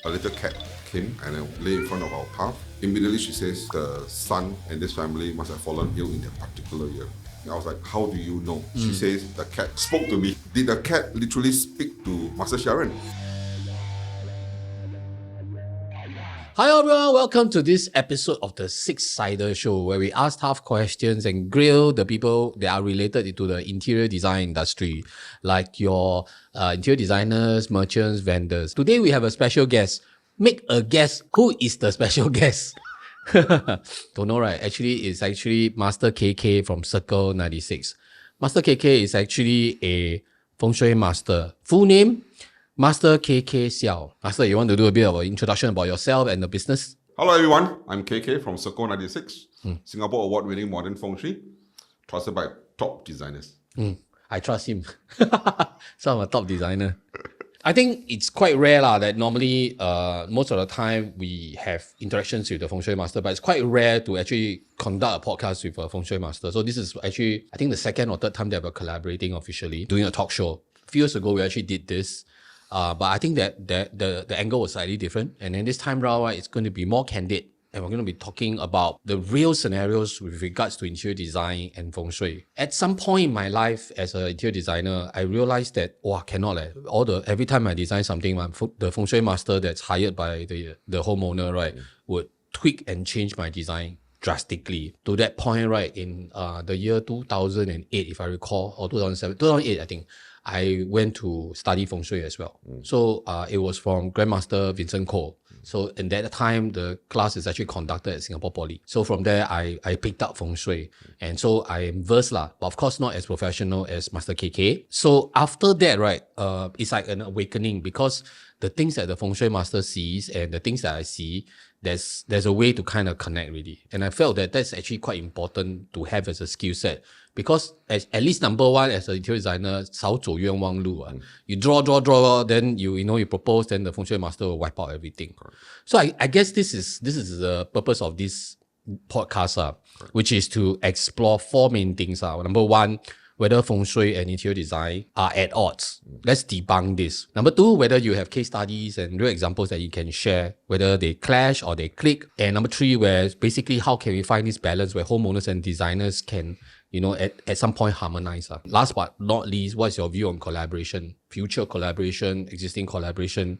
a little cat came and then lay in front of our path. Immediately she says the son and this family must have fallen ill in that particular year. And I was like, how do you know? She says the cat spoke to me. Did the cat literally speak to Master Sharon? Hi everyone, welcome to this episode of the SIXiDER Show, where we ask tough questions and grill the people that are related to the interior design industry, like your interior designers, merchants, vendors. Today we have a special guest. Make a guess, who is the special guest? Don't know, right? It's actually Master KK from Circle 96. Master KK is actually a Feng Shui master. Full name? Master KK Siaw. Master, you want to do a bit of an introduction about yourself and the business? Hello everyone, I'm KK from Circle 96, Singapore award-winning modern Feng Shui, trusted by top designers. I trust him. So I'm a top designer. I think it's quite rare that normally most of the time we have interactions with the Feng Shui master, but it's quite rare to actually conduct a podcast with a Feng Shui master. So this is actually, I think the second or third time that we're collaborating officially, doing a talk show. A few years ago, we actually did this. But I think that the angle was slightly different. And then this time round, it's going to be more candid. And we're going to be talking about the real scenarios with regards to interior design and Feng Shui. At some point in my life as an interior designer, I realized that, cannot. Every time I design something, the Feng Shui master that's hired by the homeowner, right, would tweak and change my design drastically. To that point, right, in the year 2008, if I recall, or 2008, I think, I went to study Feng Shui as well. So it was from Grandmaster Vincent Koh. So in that time, the class is actually conducted at Singapore Poly. So from there, I picked up Feng Shui. And so I am versed, but of course not as professional as Master KK. So after that, right, it's like an awakening, because the things that the Feng Shui master sees and the things that I see, there's a way to kind of connect really. And I felt that that's actually quite important to have as a skill set, because at least number one, as an interior designer, 少走冤枉路. You draw, then you propose, then the Feng Shui master will wipe out everything. So I guess this is the purpose of this podcast, which is to explore four main things. Number one, whether Feng Shui and interior design are at odds. Let's debunk this. Number two, whether you have case studies and real examples that you can share, whether they clash or they click. And number three, where basically how can we find this balance where homeowners and designers can, at some point harmonize. Last but not least, what's your view on collaboration, future collaboration, existing collaboration,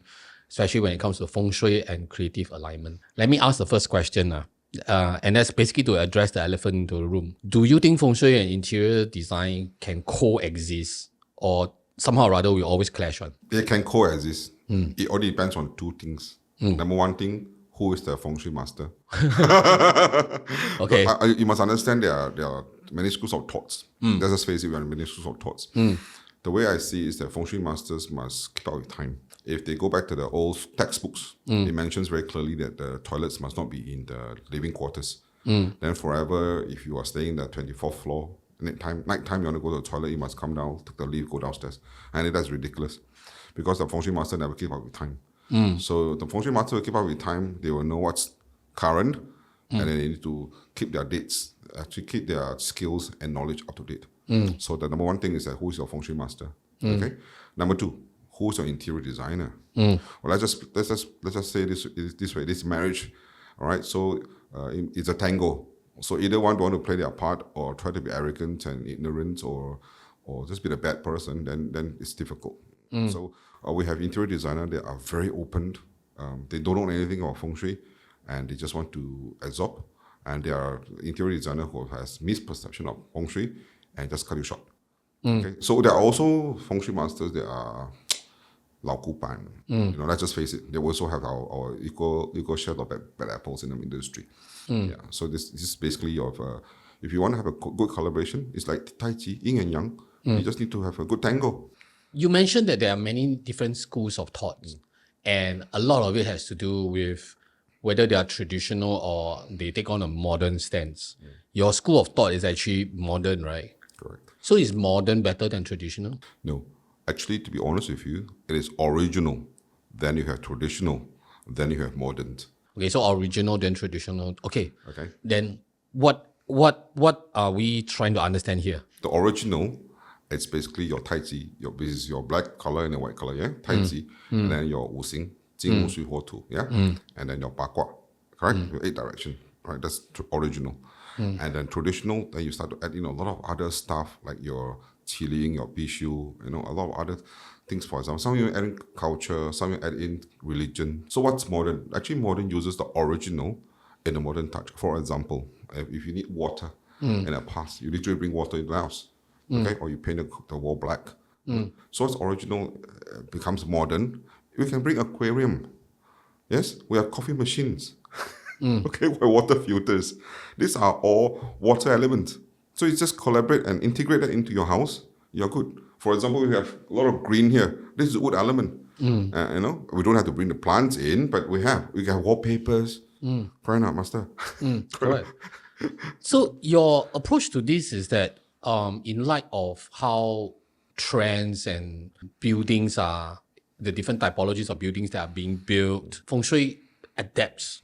especially when it comes to Feng Shui and creative alignment? Let me ask the first question. And that's basically to address the elephant into the room. Do you think Feng Shui and interior design can coexist, or somehow or other we always clash on? They can coexist. It all depends on two things. Number one thing, who is the Feng Shui master? Okay. You must understand there are many schools of thoughts. Let's just face it, we are many schools of thoughts. The way I see it is that Feng Shui masters must keep up with time. If they go back to the old textbooks, it mentions very clearly that the toilets must not be in the living quarters. Then forever, if you are staying in the 24th floor, nighttime you want to go to the toilet, you must come down, take the lift, go downstairs. And that's ridiculous, because the Feng Shui master never keep up with time. So the Feng Shui master will keep up with time. They will know what's current, and then they need to keep their dates, actually keep their skills and knowledge up to date. So the number one thing is that who is your Feng Shui master? Okay. Number two, who's your interior designer? Well, let's just say this way. This marriage, all right. So it's a tango. So either one don't want to play their part, or try to be arrogant and ignorant, or just be the bad person. Then it's difficult. So we have interior designer that are very open. They don't know anything about Feng Shui, and they just want to absorb. And there are interior designer who has misperception of Feng Shui and just cut you short. Okay. So there are also Feng Shui masters that are 老古板. Let's just face it. They also have our equal share of bad apples in the industry. Yeah. So this is basically if you want to have a good collaboration, it's like Tai Chi, yin and yang. You just need to have a good tango. You mentioned that there are many different schools of thought, and a lot of it has to do with whether they are traditional or they take on a modern stance. Your school of thought is actually modern, right? Correct. So is modern better than traditional? No. Actually, to be honest with you, it is original. Then you have traditional. Then you have modern. Okay, so original, then traditional. Okay. Then what are we trying to understand here? The original, it's basically your Tai Chi. This is your black color and the white color, yeah? Tai Chi. And then your Wu Xing. 金木水火土, yeah? And then your bakwa, correct? Your 8 direction, right? That's original. And then traditional, then you start to add in a lot of other stuff like your qilin, your bishu, a lot of other things. For example, some of you add in culture, some of you add in religion. So what's modern? Actually, modern uses the original in the modern touch. For example, if you need water in the past, you literally bring water into the house, okay? Or you paint the wall black. So it's original becomes modern. We can bring aquarium. Yes, we have coffee machines. Okay, we have water filters. These are all water elements. So you just collaborate and integrate that into your house. You're good. For example, we have a lot of green here. This is wood element. We don't have to bring the plants in, but we have wallpapers. Correct not, Master? Correct. So your approach to this is that in light of how trends and buildings are, the different typologies of buildings that are being built, Feng Shui adapts,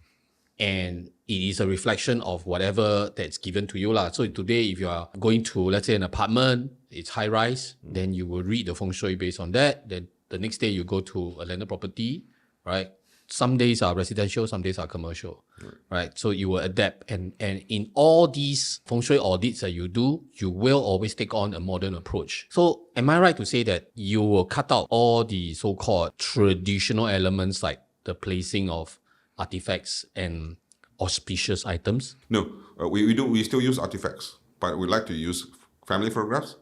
and it is a reflection of whatever that's given to you. So today, if you are going to, let's say, an apartment, it's high rise, then you will read the Feng Shui based on that. Then the next day you go to a landed property, right? Some days are residential, some days are commercial, right? So you will adapt. And in all these Feng Shui audits that you do, you will always take on a modern approach. So am I right to say that you will cut out all the so-called traditional elements like the placing of artifacts and auspicious items? No, we still use artifacts, but we like to use family photographs.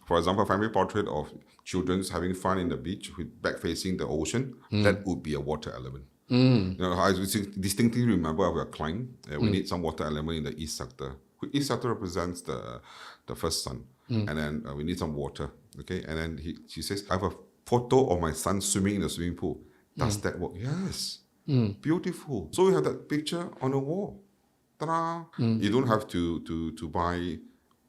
For example, family portrait of children having fun in the beach with back facing the ocean. That would be a water element. I distinctly remember we are client. We need some water element in the east sector. East sector represents the first sun, and then we need some water. Okay, and then she says, "I have a photo of my son swimming in the swimming pool. Does that work?" Yes. Beautiful. So we have that picture on the wall. Ta-da! You don't have to buy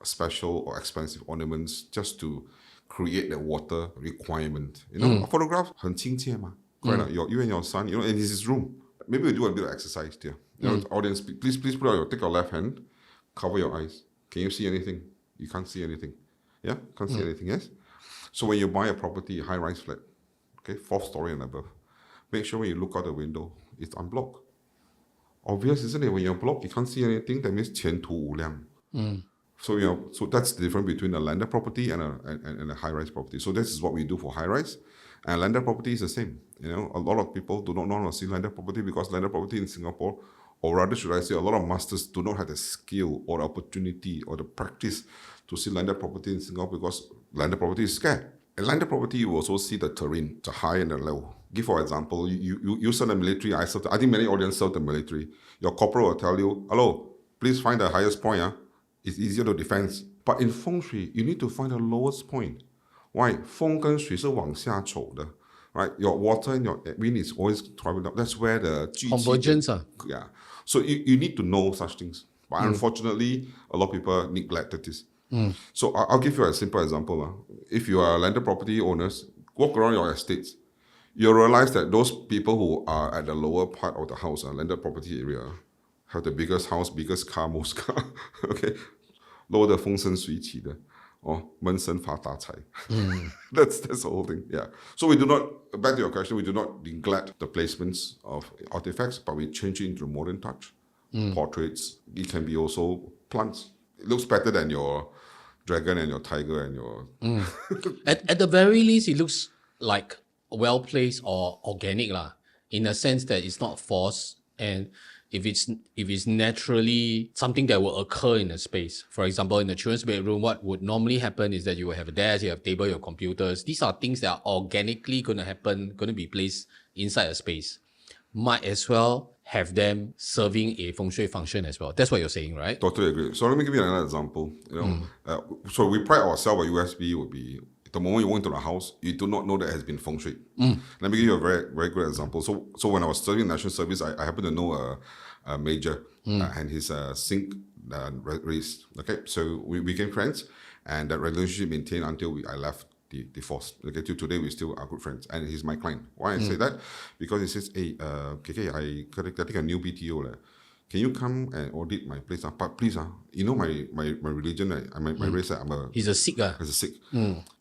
special or expensive ornaments just to create the water requirement. A photograph 很亲切嘛. Correct? You and your son, in his room. Maybe we do a bit of exercise there. Audience, please put out take your left hand, cover your eyes. Can you see anything? You can't see anything. Yeah? Can't see anything, yes? So when you buy a property, high-rise flat, okay, 4th story and above, make sure when you look out the window, it's unblocked. Obvious, isn't it? When you're blocked, you can't see anything. That means 前途无量. So so that's the difference between a landed property and a high-rise property. So this is what we do for high-rise, and landed property is the same. A lot of people do not know how to see landed property because landed property in Singapore, or rather should I say, a lot of masters do not have the skill or the opportunity or the practice to see landed property in Singapore because landed property is scarce. In landed property, you also see the terrain, the high and the low. Give for example, you serve the military. I think many audience serve the military. Your corporal will tell you, "Hello, please find the highest point. It's easier to defend." But in Feng Shui, you need to find the lowest point. Why? 风跟水是往下走的, right? Your water and your wind is always traveling up. That's where the convergence. Yeah. So you need to know such things. But unfortunately, a lot of people neglected this. So I'll give you a simple example. If you are landed property owners, walk around your estates. You'll realize that those people who are at the lower part of the house, landed property area, have the biggest house, biggest car, most car. Okay, 楼的风生水起的，闷声发大财。That's the whole thing. Yeah. So we do not, back to your question, we do not neglect the placements of artifacts, but we change it into modern touch. Portraits. It can be also plants. It looks better than your dragon and your tiger and your. At the very least, it looks like well placed or organic in a sense that it's not forced, and if it's naturally something that will occur in a space. For example, in the children's bedroom, what would normally happen is that you will have a desk, you have a table, your computers. These are things that are organically going to happen, going to be placed inside a space. Might as well have them serving a feng shui function as well. That's what you're saying, right? Totally agree. So let me give you another example. So we pride ourselves at USB would be the moment you walk into the house, you do not know that it has been feng shui. Let me give you a very, very good example. So when I was serving national service, I happen to know a major and his sink raised. Okay, so we became friends, and that relationship maintained until I left the force. Okay, till today we still are good friends, and he's my client. Why I say that? Because he says, "Hey, KK, I getting a new BTO. Can you come and audit my place? But please, you know my religion, my race. He's a Sikh. As a Sikh.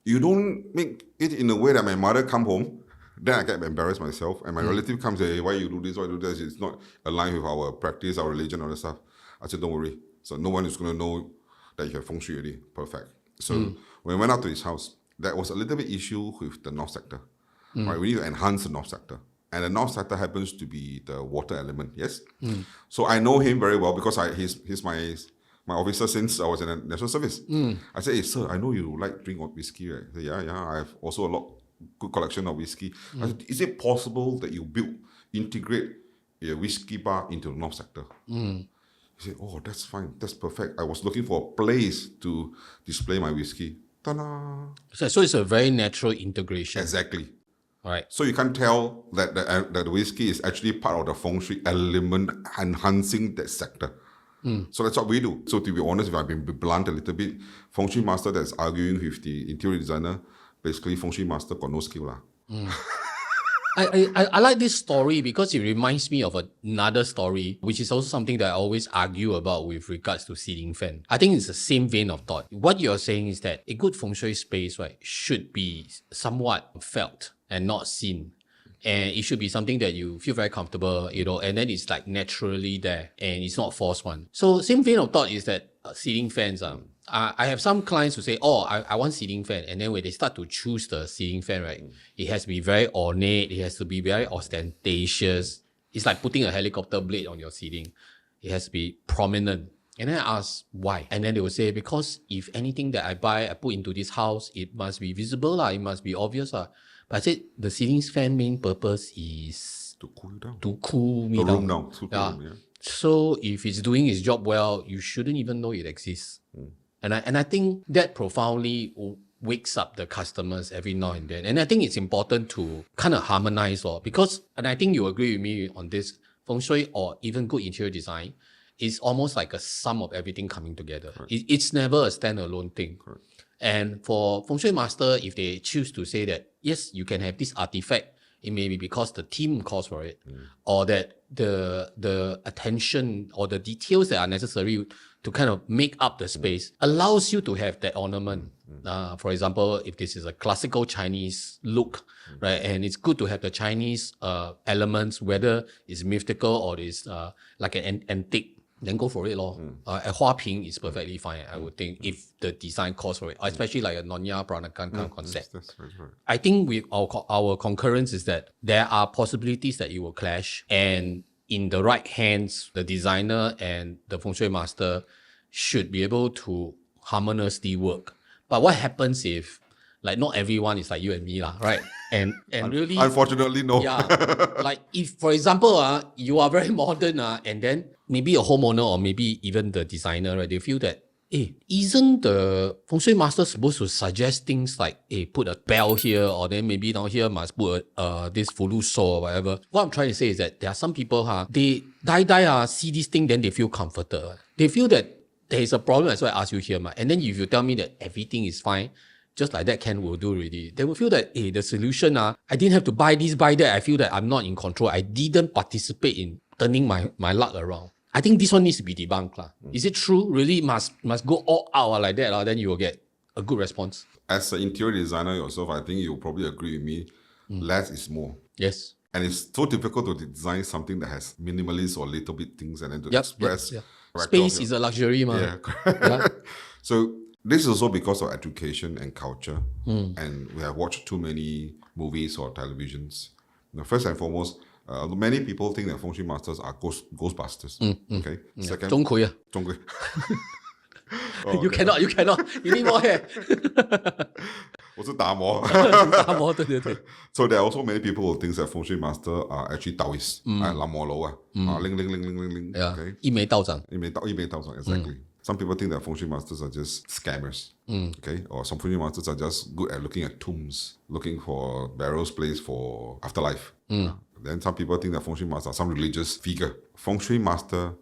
You don't make it in a way that my mother come home then I get embarrassed myself, and my relative comes and say, why you do this, why you do this? It's not aligned with our practice, our religion, all that stuff. I said, don't worry. So no one is going to know that you have feng shui already. Perfect. So when we went out to his house, there was a little bit issue with the north sector. Right? We need to enhance the north sector. And the north sector happens to be the water element, yes? So I know him very well because he's my officer since I was in the national service. I said, hey, sir, I know you like drink whiskey, right? He said, yeah, I have also a good collection of whiskey. I said, is it possible that you integrate a whiskey bar into the north sector? He said, oh, that's fine. That's perfect. I was looking for a place to display my whiskey. Ta-da! So it's a very natural integration. Exactly. Right. So you can't tell that the whiskey is actually part of the feng shui element enhancing that sector. So that's what we do. So to be honest, if I've been blunt a little bit, feng shui master that's arguing with the interior designer, basically feng shui master got no skill. I like this story because it reminds me of another story, which is also something that I always argue about with regards to ceiling fan. I think it's the same vein of thought. What you're saying is that a good feng shui space, right, should be somewhat felt and not seen. And it should be something that you feel very comfortable, and then it's like naturally there and it's not forced one. So same vein of thought is that ceiling fans, I have some clients who say, oh, I want ceiling fan. And then when they start to choose the ceiling fan, right, it has to be very ornate. It has to be very ostentatious. It's like putting a helicopter blade on your ceiling. It has to be prominent. And then I ask why. And then they will say, because if anything that I buy, I put into this house, it must be visible, it must be obvious. But I said, the ceiling fan main purpose is to cool you down. To cool me the down. Room down. Room, So if it's doing its job well, you shouldn't even know it exists. And I think that profoundly wakes up the customers every now and then. And I think it's important to kind of harmonize because, and I think you agree with me on this, feng shui or even good interior design is almost like a sum of everything coming together. It's never a standalone thing. Correct. And for feng shui master, if they choose to say that, yes, you can have this artifact, it may be because the team calls for it, or that the attention or the details that are necessary to kind of make up the space allows you to have that ornament. For example, if this is a classical Chinese look, right, and it's good to have the Chinese elements, whether it's mythical or it's like an antique, then go for it. A Hua Ping is perfectly fine, I would think, if the design calls for it, especially like a Nonya Peranakan kind of concept. That's right. I think with our concurrence is that there are possibilities that it will clash, and in the right hands, the designer and the feng shui master should be able to harmoniously work. But what happens if, like, not everyone is like you and me, right? And really, unfortunately, no. Like if, for example, you are very modern, and then maybe a homeowner or maybe even the designer, right? They feel that, isn't the feng shui master supposed to suggest things like, put a bell here, or then maybe down here must put this fulu so or whatever. What I'm trying to say is that there are some people, they see this thing, then they feel comforted. They feel that there is a problem, that's why I ask you here, and then if you tell me that everything is fine, just like that will do already, they will feel that, the solution, I didn't have to buy this, buy that. I feel that I'm not in control. I didn't participate in turning my luck around. I think this one needs to be debunked. Is it true? Really must go all out like that, then you will get a good response. As an interior designer yourself, I think you'll probably agree with me, less is more. Yes. And it's so difficult to design something that has minimalist or little bit things and then to express. Space is a luxury, So this is also because of education and culture. And we have watched too many movies or televisions. First and foremost, many people think that feng shui masters are ghostbusters. Okay. Second, 鍾馗啊。钟馗. You cannot. You need more hair. 我是达摩。达摩，对。So there are also many people who think that feng shui master are actually Taoists, 南摩楼ling ling ling ling ling ling. Okay. 一眉道长。一眉道长 exactly. Some people think that feng shui masters are just scammers. Okay, or some feng shui masters are just good at looking at tombs, looking for burial place for afterlife. Then some people think that feng shui masters are some religious figure. Feng shui master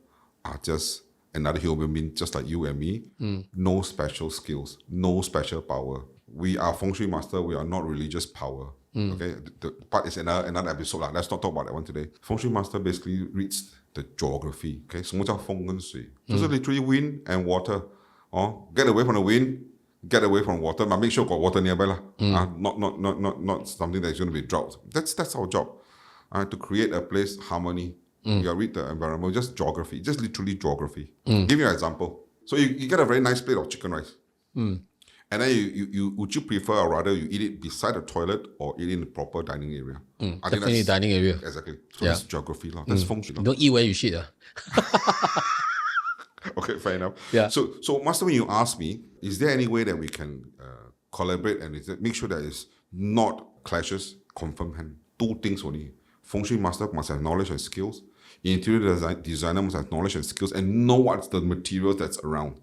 are just another human being, just like you and me. No special skills, no special power. We are feng shui master. We are not religious power. Okay, the part is another episode. Let's not talk about that one today. Feng shui master basically reads the geography. Okay, 什么叫风跟水？就是 literally wind and water. Get away from the wind, get away from water, but make sure got water nearby lah. Not something that's going to be drought. That's our job. To create a place harmony. You read the environment, just geography, just literally geography. Give you an example. So you get a very nice plate of chicken rice. And then you would you prefer, or rather you eat it beside the toilet or eat it in the proper dining area? I think Definitely dining area. Exactly. So that's geography lah. That's feng shui lah. Don't eat where you shit. Okay, fair enough. Yeah. So Master, when you ask me, is there any way that we can collaborate and make sure that it's not clashes? Confirm hand. Two things only. Feng Shui Master must have knowledge and skills. Interior designer must have knowledge and skills and know what's the material that's around.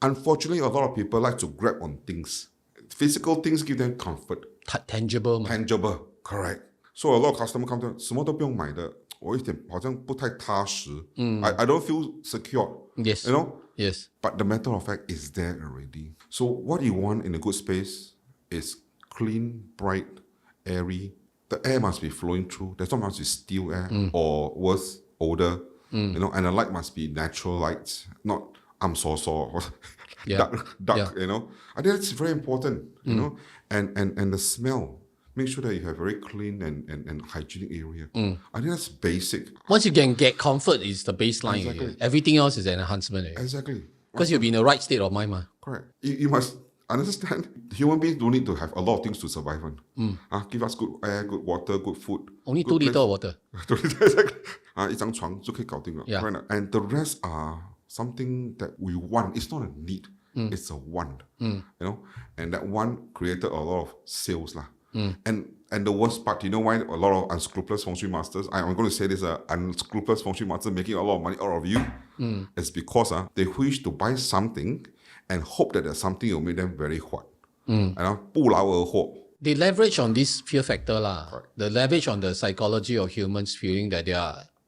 Unfortunately, a lot of people like to grab on things. Physical things give them comfort. Tangible. Tangible, correct. So a lot of customers come to 什么都不用买的，我一点好像不太踏实。I don't feel secure. Yes. You know? Yes. But the matter of fact is there already. So what you want in a good space is clean, bright, airy. The air must be flowing through. There's not much still air or worse, odor. You know, and the light must be natural light, not or dark. You know. I think that's very important. You know, and the smell. Make sure that you have very clean and hygienic area. I think that's basic. Once you can get comfort, is the baseline. Exactly. Everything else is an enhancement. Exactly. Because you'll be in the right state of mind. Correct. You must understand, human beings don't need to have a lot of things to survive on. Give us good air, good water, good food. Only 2 liters of water. Exactly. 一张床就可以搞定了. Yeah. Right? And the rest are something that we want. It's not a need. It's a want. You know? And that want created a lot of sales lah. And the worst part, you know why a lot of unscrupulous feng shui masters, I'm going to say this, unscrupulous feng shui masters making a lot of money out of you, it's because they wish to buy something and hope that there's something will make them very huat. 不劳而获. They leverage on this fear factor lah. Right. They leverage on the psychology of humans feeling that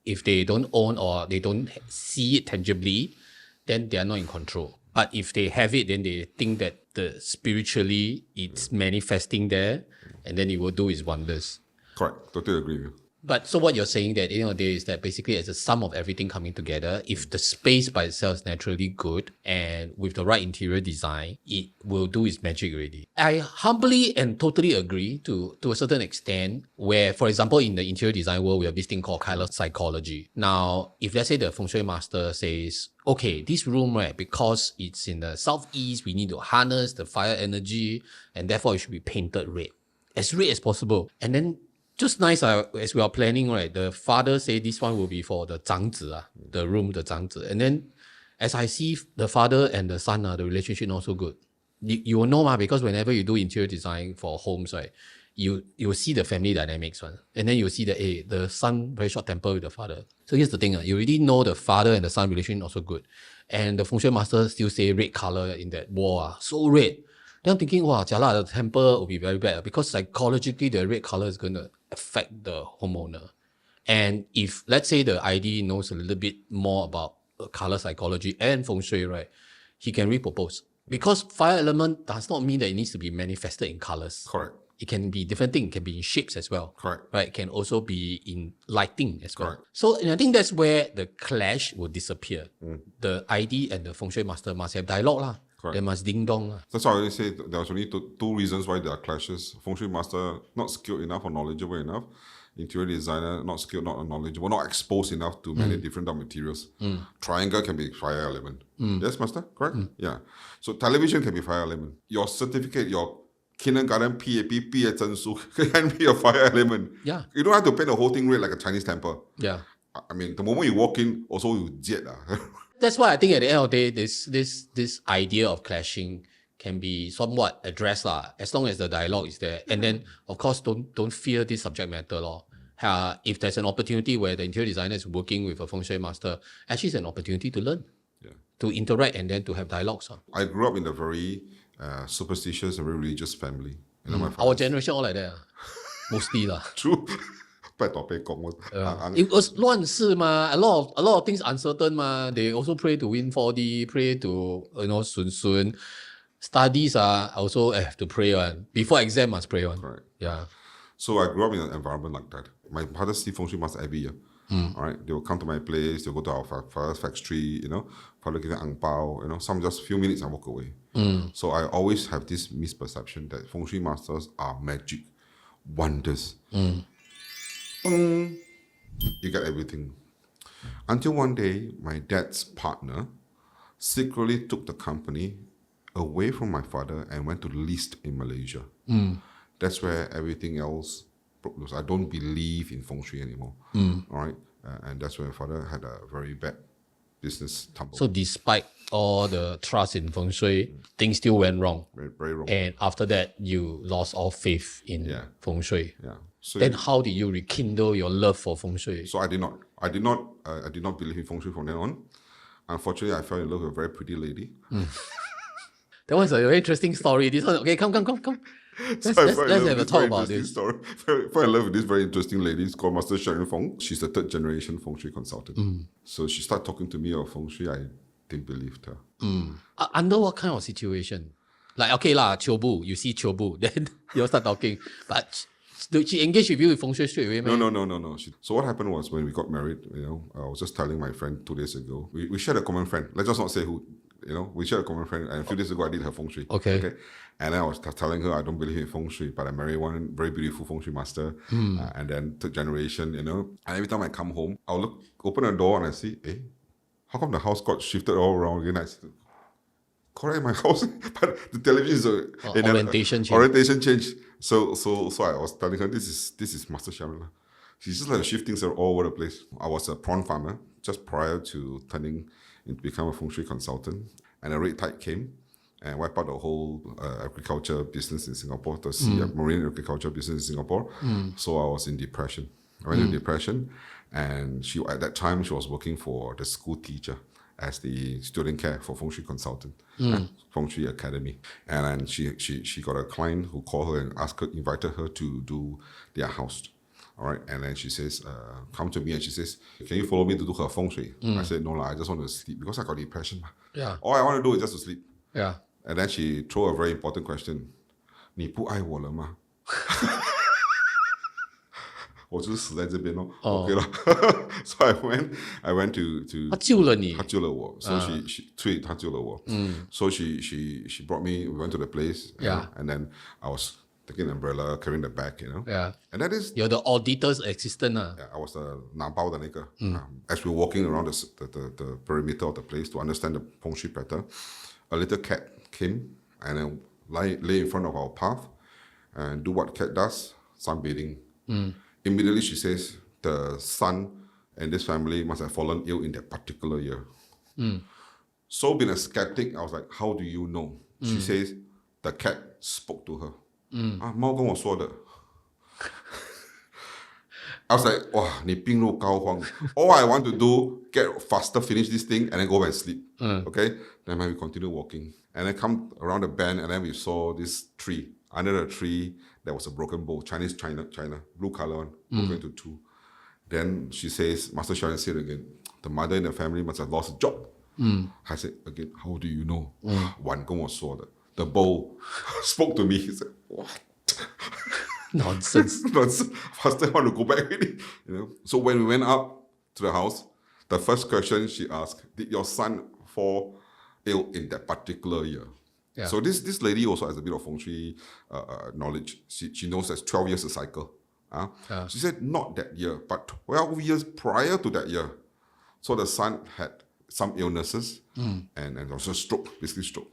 if they don't own or they don't see it tangibly, then they are not in control. But if they have it, then they think that spiritually it's manifesting there, and then it will do its wonders. Correct. Totally agree with you. But so what you're saying that is that basically it's a sum of everything coming together. If the space by itself is naturally good and with the right interior design, it will do its magic already. I humbly and totally agree to a certain extent where, for example, in the interior design world, we have this thing called color psychology. Now, if let's say the feng shui master says, okay, this room, right, because it's in the southeast, we need to harness the fire energy and therefore it should be painted red as possible. And then just nice as we are planning, right? The father say this one will be for the 长子, the room, the 长子. And then as I see the father and the son, the relationship not so good. You will know because whenever you do interior design for homes, right, you will see the family dynamics one. And then you'll see that the son very short temper with the father. So here's the thing, you already know the father and the son relationship not so good. And the feng shui master still say red color in that wall, so red. Then I'm thinking, wow, jialat, the temper will be very bad because psychologically the red color is going to affect the homeowner. And if, let's say, the ID knows a little bit more about color psychology and feng shui, right, he can repropose. Because fire element does not mean that it needs to be manifested in colors. Correct. It can be different things. It can be in shapes as well. Correct. Right? It can also be in lighting as well. Correct. So and I think that's where the clash will disappear. The ID and the feng shui master must have dialogue lah. Correct. They must ding dong lah. That's why I always say there's only two reasons why there are clashes. Feng Shui master not skilled enough or knowledgeable enough. Interior designer not skilled, not knowledgeable, not exposed enough to many different materials. Triangle can be fire element. Yes, master? Correct? Yeah. So television can be fire element. Your certificate, your kindergarten PAP 毕业证书 can be a fire element. Yeah. You don't have to paint the whole thing red like a Chinese temple. Yeah. I mean, the moment you walk in, also you jet. That's why I think at the end of the day, this idea of clashing can be somewhat addressed lah, as long as the dialogue is there. And then, of course, don't fear this subject matter law. If there's an opportunity where the interior designer is working with a feng shui master, actually it's an opportunity to learn, to interact and then to have dialogues. I grew up in a very superstitious and very religious family. You know, my Our generation all like that, mostly lah. True. It was 乱世嘛, a lot of things uncertain ma. They also pray to win 4D, pray to sun. Studies also have to pray one. Before exam must pray one. Right. Yeah. So I grew up in an environment like that. My father see feng shui master every year. All right, they will come to my place. They'll go to our father's factory. Father give them ang pao. Some just few minutes and walk away. So I always have this misperception that feng shui masters are magic wonders. You get everything. Until one day, my dad's partner secretly took the company away from my father and went to list in Malaysia. That's where everything else broke loose. I don't believe in feng shui anymore. All right, and that's when my father had a very bad business tumble. So despite all the trust in feng shui, things still went wrong. Very, very wrong. And after that, you lost all faith in feng shui. Yeah. So Then how did you rekindle your love for feng shui? So I did not believe in feng shui from then on. Unfortunately, I fell in love with a very pretty lady. That was a very interesting story. This one, okay, come. Let's have a talk about this. Story. Fell in love with this very interesting lady. It's called Master Siaw KK. She's a third generation feng shui consultant. So she started talking to me about feng shui. I didn't believe her. Under what kind of situation? Like, okay lah, chobu, you see chobu, then you start talking. But did she engage with you with feng shui straight away? No. So what happened was when we got married, I was just telling my friend 2 days ago, we shared a common friend. Let's just not say who. We shared a common friend, and a few days ago I did her feng shui. Okay. And then I was telling her I don't believe in feng shui, but I married one very beautiful feng shui master, and then third generation, And every time I come home, I'll open the door and I see, how come the house got shifted all around again? I said, correct, my house, but the television is orientation change. So I was telling her this is Master Siaw. She's just like shifting things all over the place. I was a prawn farmer just prior to turning into become a feng shui consultant, and a red tide came and wiped out the whole agriculture business in Singapore, the marine agriculture business in Singapore. So I was in depression. I went into depression, and at that time she was working for the school teacher as the student care for feng shui consultant, feng shui academy. And then she got a client who called her and invited her to do their house. All right, and then she says, come to me, and she says, can you follow me to do her feng shui? I said, no, I just want to sleep because I got depression. Yeah. All I want to do is just to sleep. Yeah. And then she threw a very important question. 你不爱我了吗? 我就是死在这边咯。Okay 了。So I went to 他救了你。他救了我。So she 他救了我。So she brought me. We went to the place. And then I was taking the umbrella, carrying the bag. Yeah. And that is. You're the auditor's assistant. Yeah, I was the 拿包的那个。As we were walking around the perimeter of the place to understand the feng shui better, a little cat came and then lay in front of our path and do what cat does, sunbathing. Immediately she says the son and this family must have fallen ill in that particular year. So being a skeptic, I was like, how do you know? She says the cat spoke to her. 猫跟我说的。I was like, wow, 你病入膏肓. All I want to do, get faster, finish this thing, and then go and sleep. Okay? Then we continue walking. And then come around the bend, and then we saw this tree. Under the tree, there was a broken bowl. Chinese China, blue color one, broken into two. Then she says, Master Siaw said again, the mother in the family must have lost a job. I said, again, how do you know? 碗跟我说的. The bowl spoke to me. He said, what? Nonsense. Faster, I want to go back already. So when we went up to the house, the first question she asked, did your son fall ill in that particular year? Yeah. So this lady also has a bit of feng shui knowledge. She knows there's 12 years a cycle. She said not that year, but 12 years prior to that year. So the son had some illnesses and also basically stroke.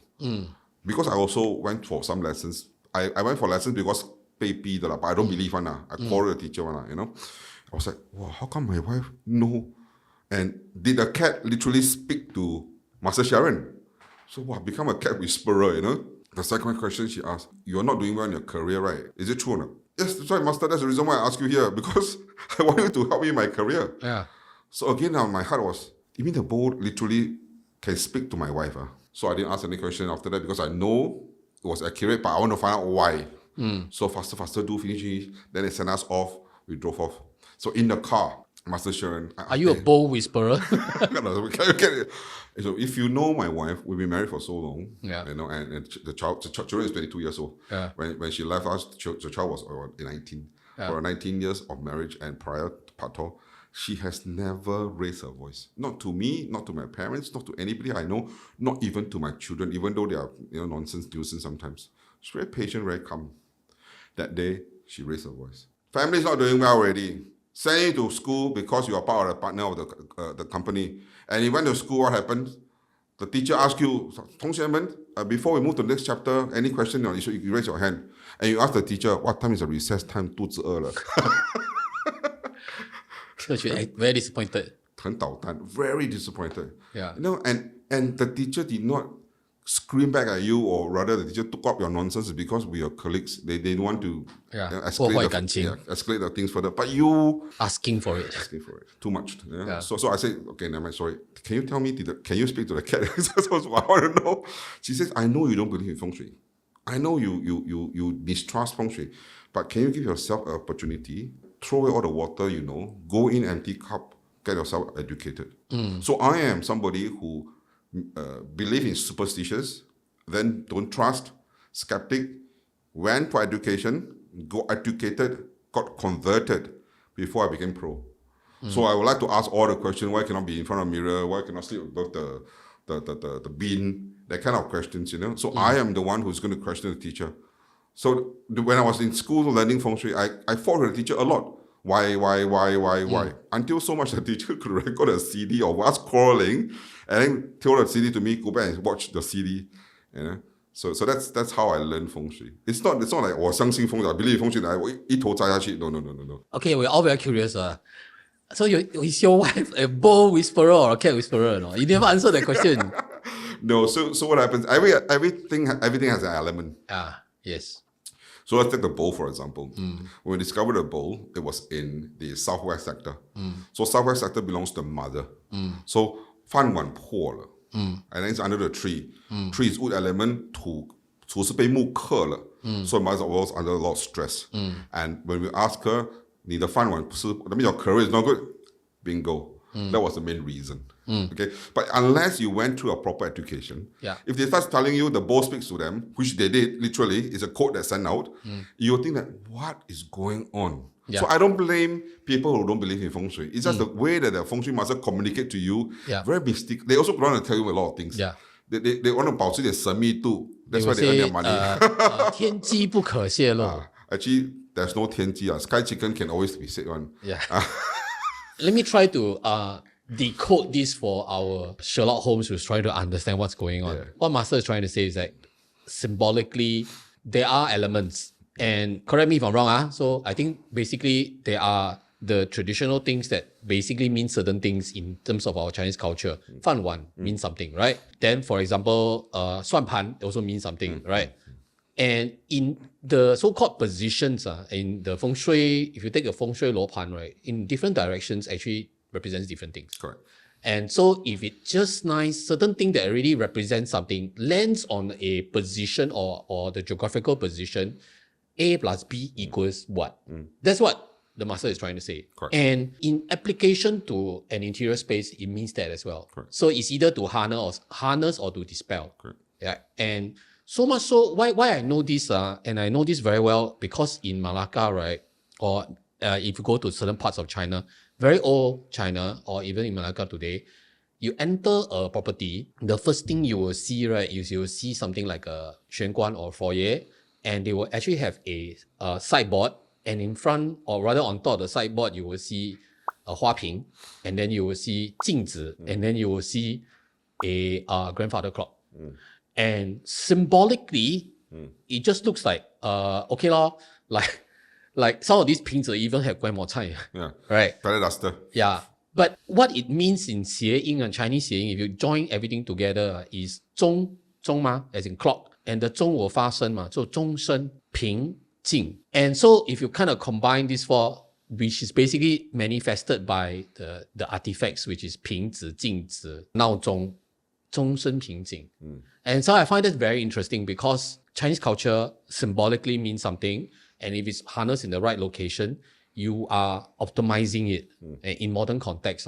Because I also went for some lessons. I went for lessons because baby, but I don't believe one. I called the teacher one. I was like, wow, how come my wife know? And did the cat literally speak to Master Siaw? So become a cat whisperer, The second question she asked, you're not doing well in your career, right? Is it true or not? Yes, that's right, Master. That's the reason why I ask you here, because I want you to help me in my career. Yeah. So again, now my heart was, you mean the bowl literally can speak to my wife? So I didn't ask any question after that because I know it was accurate, but I want to find out why. So faster, do finish. Then they sent us off. We drove off. So in the car, Master Siaw. Are you a bowl whisperer? So if you know my wife, we've been married for so long. Yeah. And the children is 22 years old. Yeah. When she left us, the child was 19. Yeah. For 19 years of marriage and prior to Pato, she has never raised her voice. Not to me, not to my parents, not to anybody I know, not even to my children, even though they are nonsense, nuisance sometimes. She's very patient, very calm. That day, she raised her voice. Family's not doing well already. Send you to school because you are part of the partner of the company. And you went to school, what happened? The teacher asked you, 同学们, before we move to the next chapter, any question, you raise your hand. And you ask the teacher, what time is the recess time? 肚子饿了. So she very disappointed. 很捣蛋, very disappointed. Yeah. And the teacher did not scream back at you, or rather the teacher took up your nonsense because we are colleagues. They didn't want to escalate the things further. But you asking for it. Too much. Yeah? So I said, okay, never mind, sorry. Can you tell me, can you speak to the cat? That's what I want to know. She says, I know you don't believe in Feng Shui. I know you distrust Feng Shui. But can you give yourself an opportunity, throw away all the water, go in empty cup, get yourself educated. So I am somebody who believe in superstitious, then don't trust, skeptic, went for education, got educated, got converted before I became pro. So I would like to ask all the questions, why cannot be in front of a mirror, why cannot sleep above the bin, that kind of questions, So I am the one who's going to question the teacher. So when I was in school learning Feng Shui, I fought with the teacher a lot. Why? Until so much the teacher could record a CD of us quarreling and then tell the CD to me, go back and watch the CD. So that's how I learned Feng Shui. It's not like 我相信风水, I believe Feng Shui, 我一头栽下去. No. Okay, we're all very curious. So is your wife a bull whisperer or a cat whisperer? No? You never answer that question. No, so what happens? Everything has an element. Yes. So let's take the bowl, for example. When we discovered the bowl, it was in the southwest sector. So southwest sector belongs to the mother. So 饭碗破了, and then it's under the tree. Tree is wood element, 土是被木克了, so mother was under a lot of stress. And when we ask her, 你的饭碗不是, that means your career is not good. Bingo. That was the main reason. Okay, but unless you went through a proper education, if they start telling you the bowl speaks to them, which they did literally, it's a quote that's sent out, you'll think that what is going on? So I don't blame people who don't believe in Feng Shui. It's just the way that the Feng Shui master communicate to you, very mystic. They also want to tell you a lot of things. They want to 保持点神秘度. That's why they earn their money. 天机不可泄露. Actually, there's no 天机. Sky chicken can always be said one. Let me try to decode this for our Sherlock Holmes who's trying to understand what's going on. What Master is trying to say is that symbolically, there are elements. And correct me if I'm wrong, so I think basically they are the traditional things that basically mean certain things in terms of our Chinese culture. 饭碗 means something, right? Then, for example, 算盘 also means something, right? And in the so-called positions in the Feng Shui, if you take a Feng Shui 罗盘, right, in different directions actually represents different things. Correct. And so if it just nice, certain thing that already represents something lands on a position or the geographical position, A plus B equals what? That's what the master is trying to say. Correct. And in application to an interior space, it means that as well. Correct. So it's either to harness or to dispel. Correct. Yeah. And so much so, why I know this, and I know this very well because in Malacca, right, or if you go to certain parts of China, very old China, or even in Malacca today, you enter a property, the first thing you will see, right, is you will see something like a 玄关 or foyer, and they will actually have a sideboard, and in front, or rather on top of the sideboard, you will see a 花瓶, and then you will see 镜子, and then you will see a grandfather clock. And symbolically, it just looks like, okay lor, like some of these pins even have 观摩菜. Right? Toilet duster. Yeah. But what it means in 谐音 and Chinese 谐音, if you join everything together, is 钟 ma, as in clock, and the 钟 will 发声 ma, so 钟声平静. And so if you kind of combine these four, which is basically manifested by the artifacts, which is 瓶子, 镜子, 闹钟, 钟声平静. And so I find that very interesting because Chinese culture symbolically means something, and if it's harnessed in the right location, you are optimizing it in modern context.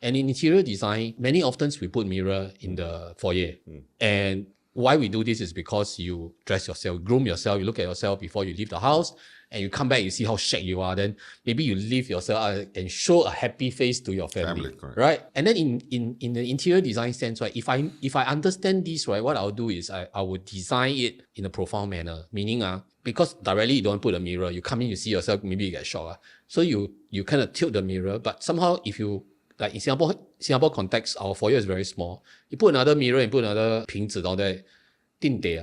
And in interior design, many often we put mirror in the foyer. And why we do this is because you dress yourself, groom yourself, you look at yourself before you leave the house, and you come back, you see how shag you are, then maybe you leave yourself out and show a happy face to your family, right? And then in the interior design sense, right, if I understand this, right, what I'll do is I would design it in a profound manner, meaning because directly you don't put a mirror, you come in, you see yourself, maybe you get shocked. So you kind of tilt the mirror, but somehow if you, like in Singapore context, our foyer is very small. You put another mirror and put another 瓶子 down there,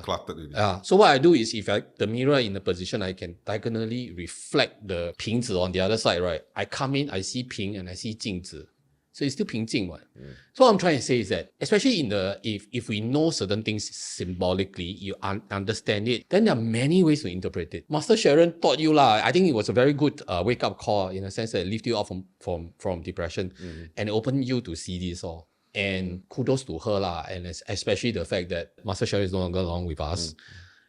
cluttered. So what I do is if the mirror in the position, I can diagonally reflect the 瓶子 on the other side, right? I come in, I see 瓶 and I see 镜子. So it's still 平静, right? So what I'm trying to say is that, especially if we know certain things symbolically, you understand it, then there are many ways to interpret it. Master Sharon taught you lah. I think it was a very good wake-up call in a sense that it lifted you out from depression and opened you to see this all. And kudos to her lah, and especially the fact that Master Sharon is no longer along with us.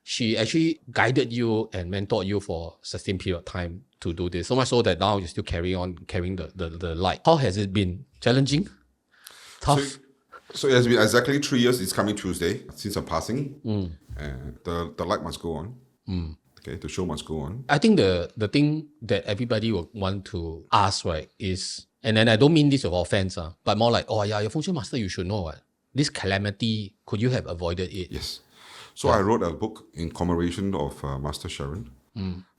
She actually guided you and mentored you for a sustained period of time to do this. So much so that now you still carrying the light. How has it been? Challenging? Tough? So it has been exactly 3 years. It's coming Tuesday since her passing. And the light must go on. Okay, the show must go on. I think the thing that everybody will want to ask, right, is, and then I don't mean this with offense, but more like, oh yeah, your Feng Shui master, you should know what. This calamity, could you have avoided it? Yes. So I wrote a book in commemoration of Master Sharon.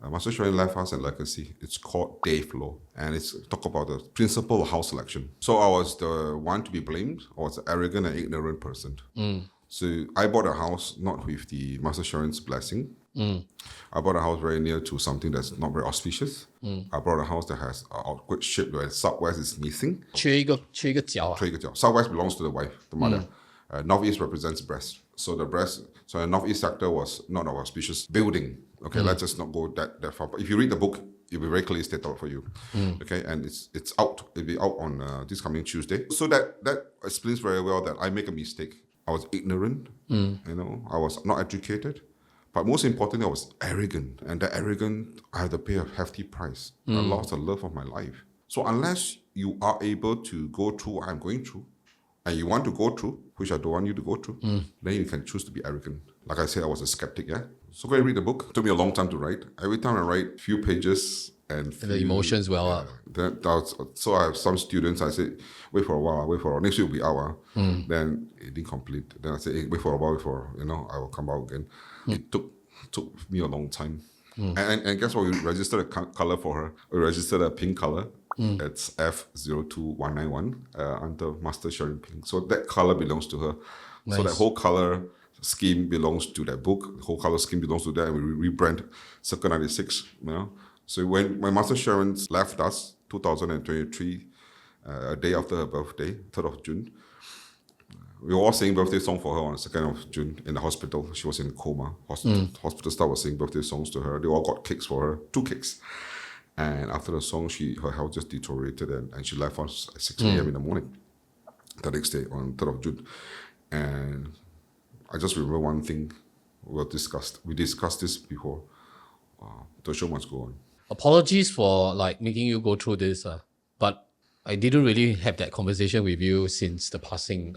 Master Sharon left us a legacy. It's called Dave Law, and it's talk about the principle of house selection. So I was the one to be blamed. I was an arrogant and ignorant person. So I bought a house not with the Master Sharon's blessing. I bought a house very near to something that's not very auspicious. I bought a house that has an awkward shape where southwest is missing. 缺一个角. Southwest belongs to the wife, the mother. Northeast represents breast. So the northeast sector was not an auspicious building. Okay, let's just not go that far. But if you read the book, it'll be very clearly stated out for you. Okay, and it's out. It'll be out on this coming Tuesday. So that explains very well that I make a mistake. I was ignorant. I was not educated. But most importantly, I was arrogant. And that arrogant, I had to pay a hefty price. I lost the love of my life. So unless you are able to go through what I'm going through, and you want to go through, which I don't want you to go through, then you can choose to be arrogant. Like I said, I was a skeptic, yeah? So go and read the book. It took me a long time to write. Every time I write a few pages and the emotions well up. So I have some students, I say, wait for a while. Next week will be out. Then it didn't complete. Then I say, hey, wait for a while, I will come out again. It took me a long time. And guess what? We registered a color for her. We registered a pink color. It's F02191 under Master Sharon Pink. So that color belongs to her. Nice. So that whole color scheme belongs to that book. The whole color scheme belongs to that. And we rebrand Circle 96. So when Master Sharon left us, 2023, a day after her birthday, 3rd of June, we were all singing birthday song for her on the 2nd of June in the hospital. She was in coma. Hospital staff was singing birthday songs to her. They all got cakes for her, 2 cakes. And after the song, her health just deteriorated and she left us at 6 a.m. in the morning, the next day on 3rd of June. And I just remember one thing we discussed this before. The show must go on. Apologies for making you go through this, but I didn't really have that conversation with you since the passing.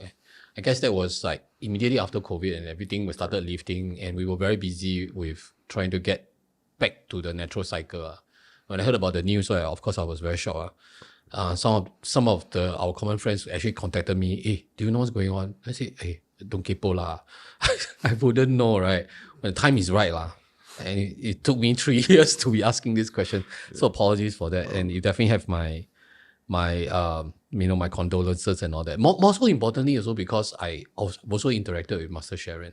I guess that was immediately after COVID and everything was started lifting and we were very busy with trying to get back to the natural cycle. When I heard about the news, of course I was very shocked. Some of our common friends actually contacted me. Hey, do you know what's going on? I said, hey, don't kepo lah. I wouldn't know, right? When the time is right lah. And it took me 3 years to be asking this question. So apologies for that. And you definitely have my condolences and all that. More so importantly also because I also interacted with Master Sharon.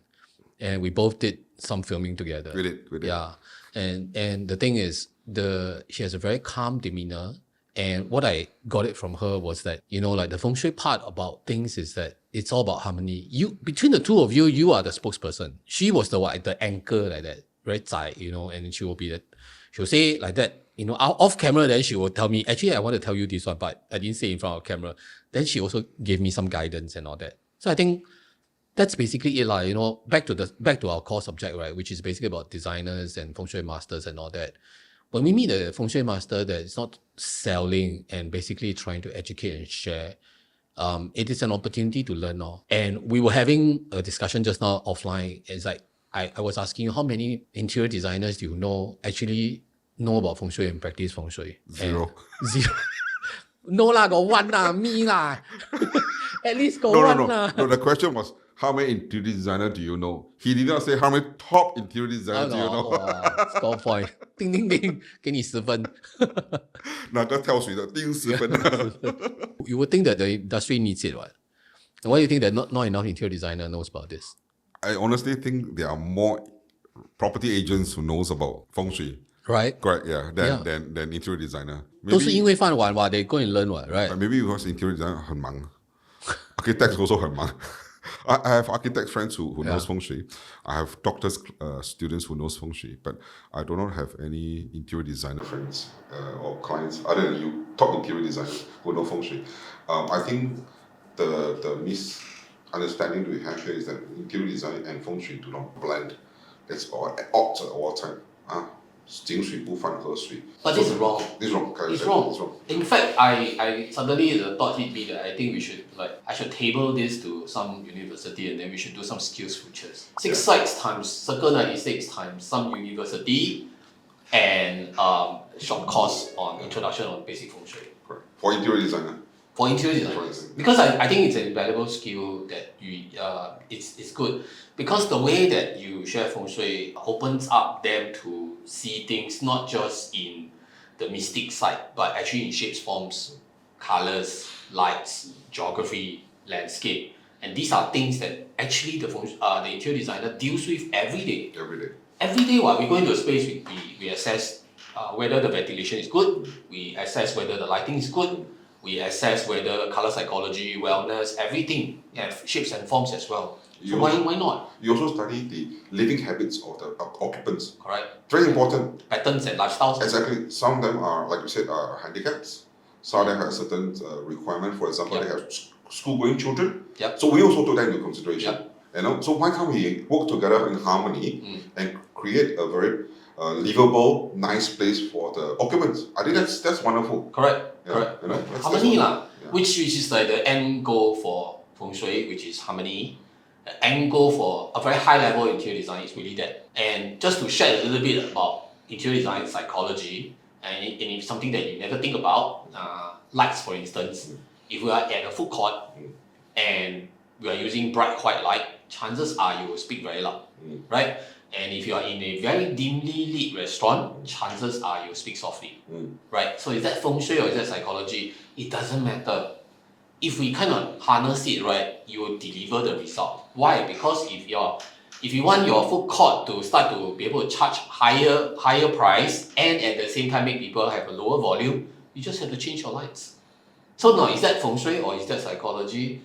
And we both did some filming together. We did. Yeah. And the thing is, she has a very calm demeanor. And what I got it from her was that, the Feng Shui part about things is that it's all about harmony. Between the two of you, you are the spokesperson. She was the anchor like that, very zai, and she will say like that, off camera, then she will tell me, actually, I want to tell you this one, but I didn't say in front of camera. Then she also gave me some guidance and all that. So I think that's basically it, back to our core subject, right, which is basically about designers and Feng Shui masters and all that. When we meet a Feng Shui master that is not selling and basically trying to educate and share, it is an opportunity to learn all. And we were having a discussion just now offline. It's I was asking you, how many interior designers do you know actually know about feng shui and practice feng shui? Zero. Zero. No lah, got one lah, me lah. At least got No, one lah. no. The question was, how many interior designer do you know? He did not say how many top interior designer do you know. Score point. Ding ding ding. 给你10分。哪个跳水的定10分？ You would think that the industry needs it, right? And why do you think that not enough interior designer knows about this? I honestly think there are more property agents who knows about feng shui. Right? Correct, yeah. Than interior designer. 都是因为饭碗 what they go and learn what, right? Maybe because interior designer 很忙. Architects also 很忙. I have architect friends who knows feng shui. I have doctors students who knows feng shui, but I do not have any interior designer friends or clients other than you, top interior designers who know feng shui. I think the misunderstanding we have here is that interior design and feng shui do not blend. It's odds at all time. 井水不犯河水. But this is wrong. This is wrong. It's wrong. In fact, I suddenly the thought hit me that I think I should table this to some university and then we should do some skills futures. 6 sites times circle 96 times some university and short course on introduction on basic feng shui. Correct. For interior designer. For interior design. Because I think it's an invaluable skill that it's good. Because the way that you share feng shui opens up them to see things not just in the mystic side, but actually in shapes, forms, colors, lights, geography, landscape. And these are things that actually the interior designer deals with every day. Every day while we go into a space, we assess whether the ventilation is good, we assess whether the lighting is good, we assess whether color psychology, wellness, everything, and shapes and forms as well. So why not? You also study the living habits of the occupants. Correct. Very important. Patterns and lifestyles. Exactly. Some of them are, like you said, handicaps. Some of them have certain requirement. For example, they have school-going children. Yep. So we also took that into consideration. Yep. You know, so why can't we work together in harmony and create a very livable, nice place for the occupants? I think that's wonderful. Correct. Yeah. Correct. You know, harmony which is like the end goal for feng shui, which is harmony. The end goal for a very high level interior design is really that. And just to share a little bit about interior design psychology, and it's something that you never think about, lights for instance, if we are at a food court and we are using bright white light, chances are you will speak very loud, right? And if you are in a very dimly lit restaurant, chances are you speak softly, right? So is that feng shui or is that psychology? It doesn't matter. If we kind of harness it right, you will deliver the result. Why? Because if you want your food court to start to be able to charge higher price and at the same time make people have a lower volume, you just have to change your lights. So now, is that feng shui or is that psychology?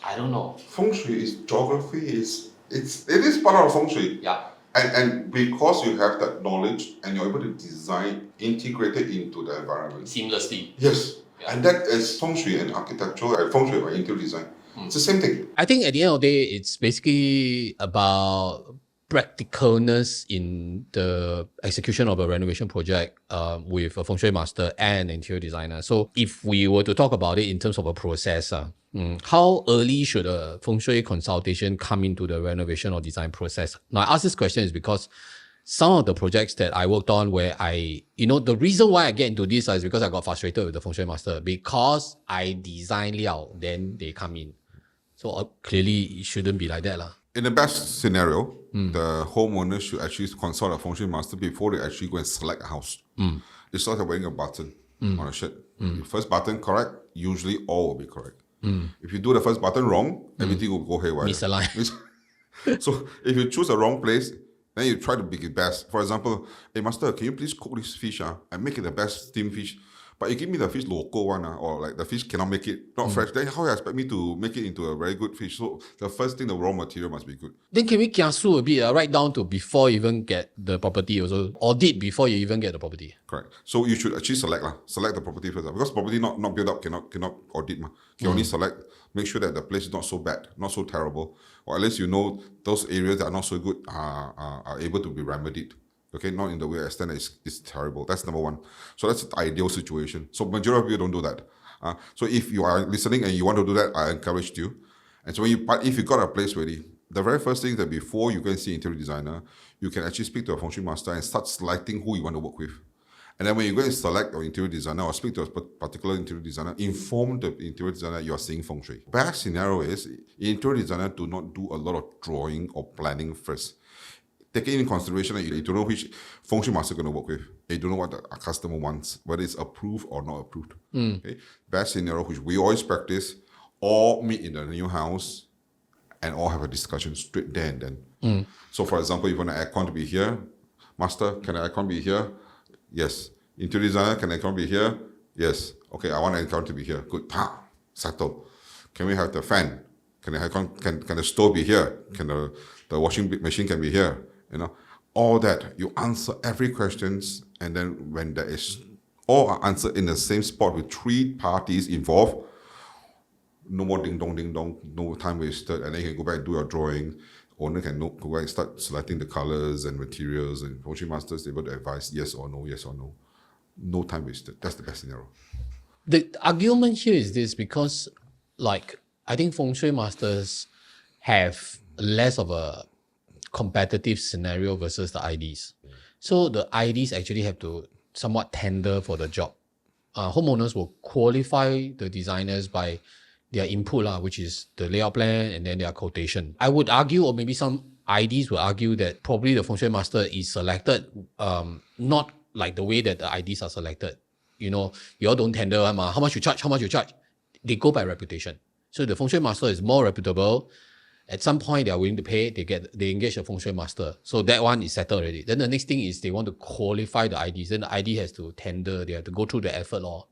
I don't know. Feng shui is geography. It is part of feng shui. Yeah. And because you have that knowledge and you're able to design, integrate it into the environment. Seamlessly. Yes. Yeah. And that is feng shui and architectural and feng shui or interior design. It's the same thing. I think at the end of the day, it's basically about practicalness in the execution of a renovation project with a feng shui master and interior designer. So if we were to talk about it in terms of a process, how early should a feng shui consultation come into the renovation or design process? Now, I ask this question is because some of the projects that I worked on where the reason why I get into this is because I got frustrated with the feng shui master because I design liao, then they come in. So clearly it shouldn't be like that. In the best scenario, the homeowners should actually consult a feng shui master before they actually go and select a house. It's not like wearing a button on a shirt. The first button correct, usually all will be correct. If you do the first button wrong, everything will go haywire. Misaligned. So if you choose the wrong place, then you try to make it best. For example, hey master, can you please cook this fish and make it the best steamed fish? But you give me the fish local one or like the fish cannot make it, not fresh, then how you expect me to make it into a very good fish? So the first thing, the raw material must be good. Then can we kiasu a bit, right down to before you even get the property also, audit before you even get the property? Correct. So you should actually select the property first. Because property not built up, cannot audit. You can only select, make sure that the place is not so bad, not so terrible, or at least you know those areas that are not so good are able to be remedied. Okay, not in the way extent that it's terrible. That's number one. So that's the ideal situation. So majority of you don't do that. So if you are listening and you want to do that, I encourage you. And so but if you got a place ready, the very first thing that before you go and see interior designer, you can actually speak to a feng shui master and start selecting who you want to work with. And then when you go and select your interior designer or speak to a particular interior designer, inform the interior designer you are seeing feng shui. Best scenario is interior designer do not do a lot of drawing or planning first. Taking into consideration that you don't know which feng shui master you're going to work with. You don't know what the customer wants, whether it's approved or not approved. Okay? Best scenario, which we always practice, all meet in the new house and all have a discussion straight there and then. So for example, if you want an aircon to be here, master, can the aircon be here? Yes. Interior designer, can the aircon be here? Yes. Okay, I want the aircon to be here. Good. Settle. Can we have the fan? Can the aircon, can the stove be here? Can the washing machine can be here? All that. You answer every questions, and then when there is all are answered in the same spot with 3 parties involved, no more ding dong, no time wasted, and then you can go back and do your drawing. Owner can go back and start selecting the colors and materials, and feng shui master is able to advise yes or no. No time wasted. That's the best scenario. The argument here is this because, I think feng shui masters have less of a competitive scenario versus the IDs. So the IDs actually have to somewhat tender for the job. Homeowners will qualify the designers by their input, which is the layout plan and then their quotation. I would argue, or maybe some IDs will argue, that probably the feng shui master is selected not like the way that the IDs are selected. You all don't tender, how much you charge? They go by reputation. So the feng shui master is more reputable. At some point, they are willing to pay. They engage a feng shui master. So that one is settled already. Then the next thing is they want to qualify the IDs. Then the ID has to tender. They have to go through the effort law.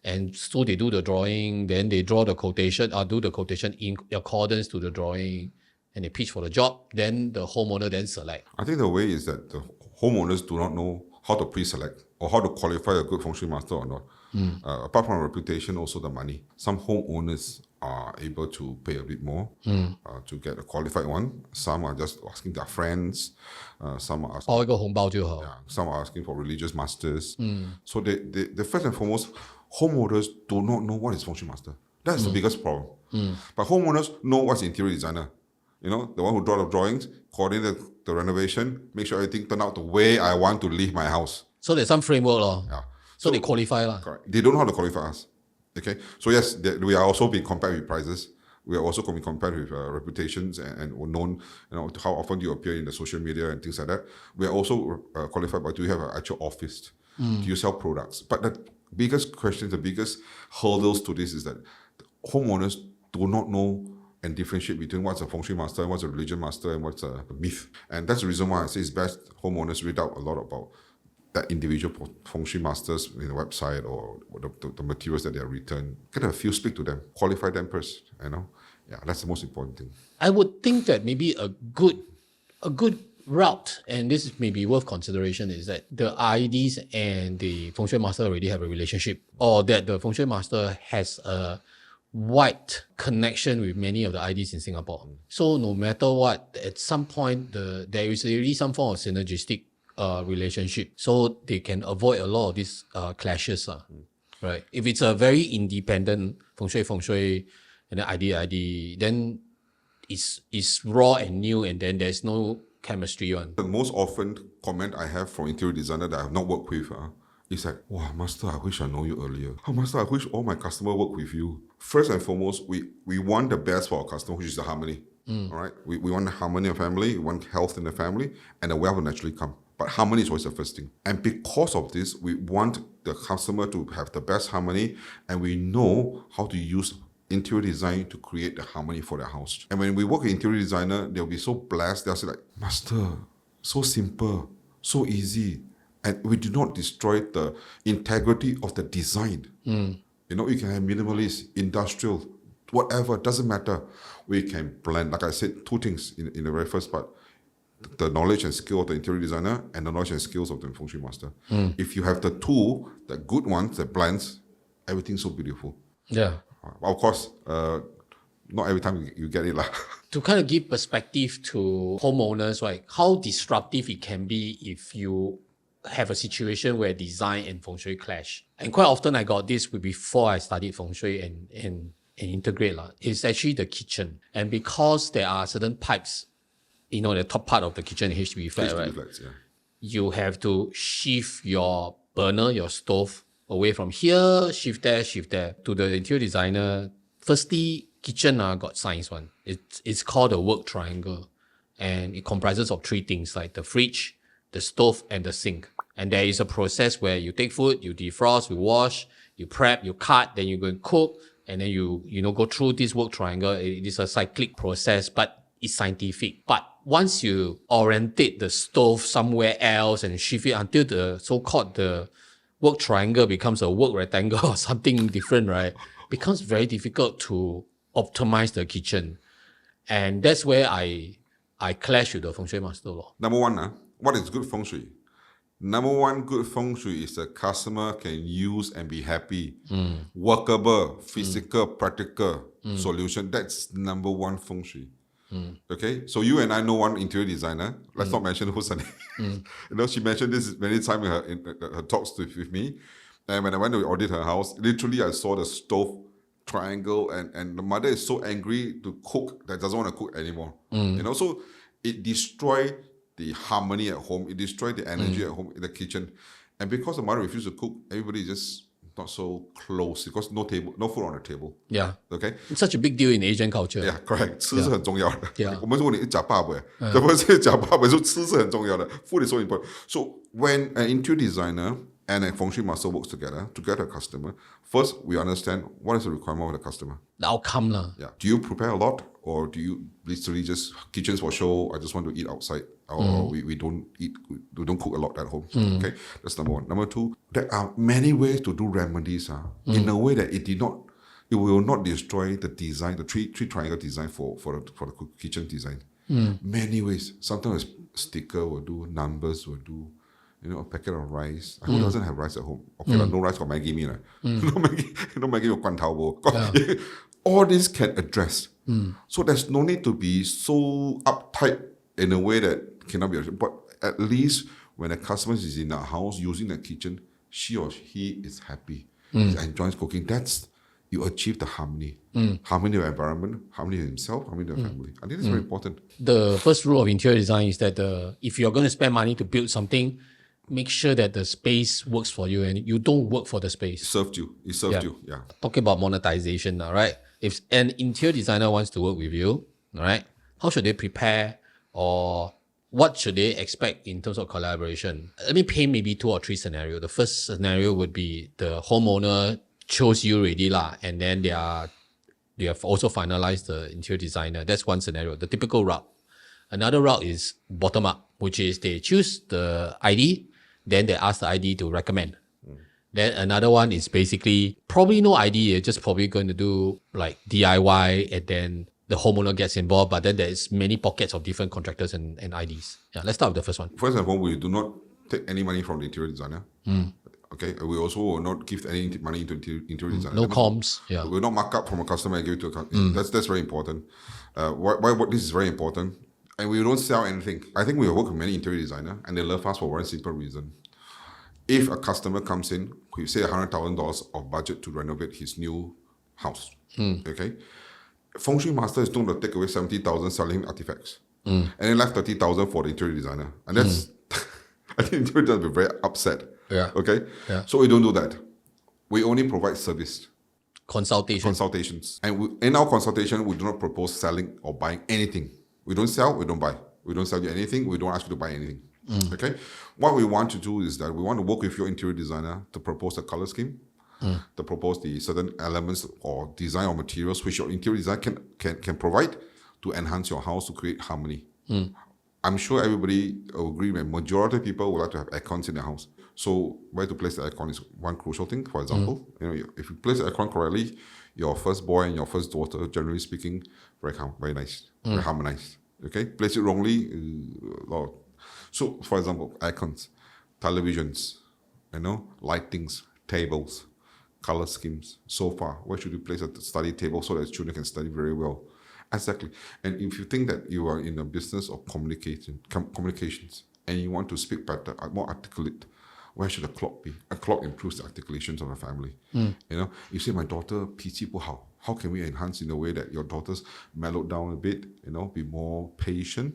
And so they do the drawing. Then they draw the quotation, or do the quotation in accordance to the drawing. And they pitch for the job. Then the homeowner then select. I think the way is that the homeowners do not know how to pre-select or how to qualify a good feng shui master or not. Apart from reputation, also the money. Some homeowners are able to pay a bit more to get a qualified one. Some are just asking their friends. Some are asking, 包一个红包就好。 some are asking for religious masters. So they first and foremost, homeowners do not know what is feng shui master. That's the biggest problem. But homeowners know what's interior designer. The one who draw the drawings, coordinate the renovation, make sure everything turn out the way I want to leave my house. So there's some framework. Yeah. So they qualify. Correct. They don't know how to qualify us. Okay. So yes, we are also being compared with prices. We are also being compared with reputations and known, how often you appear in the social media and things like that. We are also qualified, but do you have an actual office? Do you sell products? But the biggest question, the biggest hurdles to this is that homeowners do not know and differentiate between what's a feng shui master and what's a religion master and what's a myth. And that's the reason why I say it's best homeowners read out a lot about that individual feng shui masters in the website or the materials that they are written. Get a few, speak to them, qualify them first. Yeah, that's the most important thing. I would think that maybe a good route, and this may be worth consideration, is that the IDs and the feng shui master already have a relationship, or that the feng shui master has a wide connection with many of the IDs in Singapore. So no matter what, at some point there is already some form of synergistic relationship, so they can avoid a lot of these clashes. Right? If it's a very independent feng shui, and then ID, then it's raw and new, and then there's no chemistry on. The most often comment I have from interior designer that I have not worked with is like, wow, master, I wish I know you earlier. Oh, master, I wish all my customer work with you. First and foremost, we want the best for our customer, which is the harmony. All right? We want the harmony in the family, we want health in the family, and the wealth will naturally come. But harmony is always the first thing. And because of this, we want the customer to have the best harmony, and we know how to use interior design to create the harmony for their house. And when we work with interior designer, they'll be so blessed. They'll say like, master, so simple, so easy. And we do not destroy the integrity of the design. You can have minimalist, industrial, whatever, doesn't matter. We can blend, like I said, 2 things in the very first part. The knowledge and skill of the interior designer and the knowledge and skills of the feng shui master. If you have the two, the good ones, that blends, everything's so beautiful. Yeah. Of course, not every time you get it. To kind of give perspective to homeowners, right, how disruptive it can be if you have a situation where design and feng shui clash. And quite often I got this before I studied feng shui and integrate. It's actually the kitchen. And because there are certain pipes, the top part of the kitchen HDB flat, right? Flats, yeah. You have to shift your burner, your stove, away from here, shift there. To the interior designer, firstly, kitchen got science one. It's called a work triangle. And it comprises of three things like the fridge, the stove, and the sink. And there is a process where you take food, you defrost, you wash, you prep, you cut, then you go and cook, and then you go through this work triangle. It is a cyclic process, but it's scientific. But once you orientate the stove somewhere else and shift it until the so-called the work triangle becomes a work rectangle or something different, right? Becomes very difficult to optimize the kitchen. And that's where I clash with the Feng Shui master law. Number one, what is good Feng Shui? Number one, good Feng Shui is the customer can use and be happy. Workable, physical, practical solution. That's number one Feng Shui. Okay, so you and I know one interior designer. Let's not mention who's her name. She mentioned this many times in her talks with me. And when I went to audit her house, literally I saw the stove triangle, and the mother is so angry to cook that doesn't want to cook anymore. So it destroyed the harmony at home. It destroyed the energy at home in the kitchen. And because the mother refused to cook, everybody just not so close because no food on the table. Yeah. Okay. It's such a big deal in Asian culture. Yeah, correct. 吃是很重要的。Yeah. 我们说你假爸爸，怎么是假爸爸？说吃是很重要的。Food is so important. So when an interior designer and a feng shui master works together to get a customer, first we understand what is the requirement of the customer. The outcome lah. Yeah. Do you prepare a lot, or do you literally just kitchens for show? I just want to eat outside, or we don't eat, we don't cook a lot at home. Okay, that's number one. Number two, there are many ways to do remedies. In a way that it will not destroy the design, the three triangle design for the kitchen design. Many ways. Sometimes a sticker will do, numbers will do. A packet of rice. Who doesn't have rice at home? Okay, no rice got Maggie mee. No Maggie with 罐头煲. All this can address. So there's no need to be so uptight in a way that cannot be addressed. But at least when a customer is in a house using the kitchen, she or he is happy. He enjoys cooking. That's you achieve the harmony. Harmony of environment, harmony of himself, harmony of family. I think that's very important. The first rule of interior design is that if you're going to spend money to build something, make sure that the space works for you and you don't work for the space. It served you. Yeah. Talking about monetization now, right? If an interior designer wants to work with you, all right, how should they prepare, or what should they expect in terms of collaboration? Let me paint maybe 2 or 3 scenarios. The first scenario would be the homeowner chose you already and then they have also finalized the interior designer. That's one scenario, the typical route. Another route is bottom up, which is they choose the ID, then they ask the ID to recommend. Then another one is basically probably no ID, you're just probably going to do like DIY, and then the homeowner gets involved, but then there's many pockets of different contractors and IDs. Yeah, let's start with the first one. First of all, we do not take any money from the interior designer. Okay, we also will not give any money into interior designer. No comms. Yeah, we will not mark up from a customer and give it to a customer. That's very important. Why this is very important? And we don't sell anything. I think we work with many interior designers, and they love us for one simple reason. If a customer comes in, we say $100,000 of budget to renovate his new house. Okay, Feng Shui master is going to take away 70,000 selling artifacts, and then left 30,000 for the interior designer, and that's I think the interior designer will be very upset. Yeah. Okay. Yeah. So we don't do that. We only provide service. Consultations. And in our consultation, we do not propose selling or buying anything. We don't sell, we don't buy. We don't sell you anything, we don't ask you to buy anything. Okay? What we want to do is that we want to work with your interior designer to propose a color scheme, to propose the certain elements or design or materials which your interior designer can provide to enhance your house, to create harmony. I'm sure everybody will agree that majority of people would like to have aircons in their house. So where to place the aircon is one crucial thing. For example, if you place the aircon correctly, your first boy and your first daughter, generally speaking, very nice, very harmonized. Okay, place it wrongly, So, for example, icons, televisions, lightings, tables, color schemes, sofa. Where should you place a study table so that children can study very well? Exactly. And if you think that you are in a business of communications and you want to speak better, more articulate, where should a clock be? A clock improves the articulations of a family. You say, my daughter, 脾气不好. How can we enhance in a way that your daughter's mellowed down a bit, be more patient,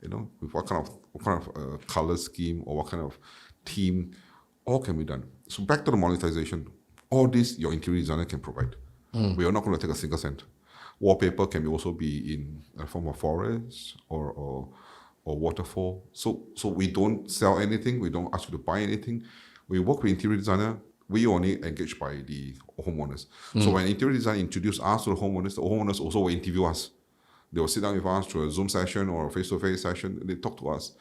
with what kind of color scheme or what kind of theme All can be done. So back to the monetization. All this your interior designer can provide. We are not going to take a single cent. Wallpaper can also be in a form of forest or waterfall. So we don't sell anything. We don't ask you to buy anything. We work with interior designer. We only engage by the homeowners. So when interior designer introduce us to the homeowners also will interview us. They will sit down with us through a Zoom session or a face-to-face session. They talk to us.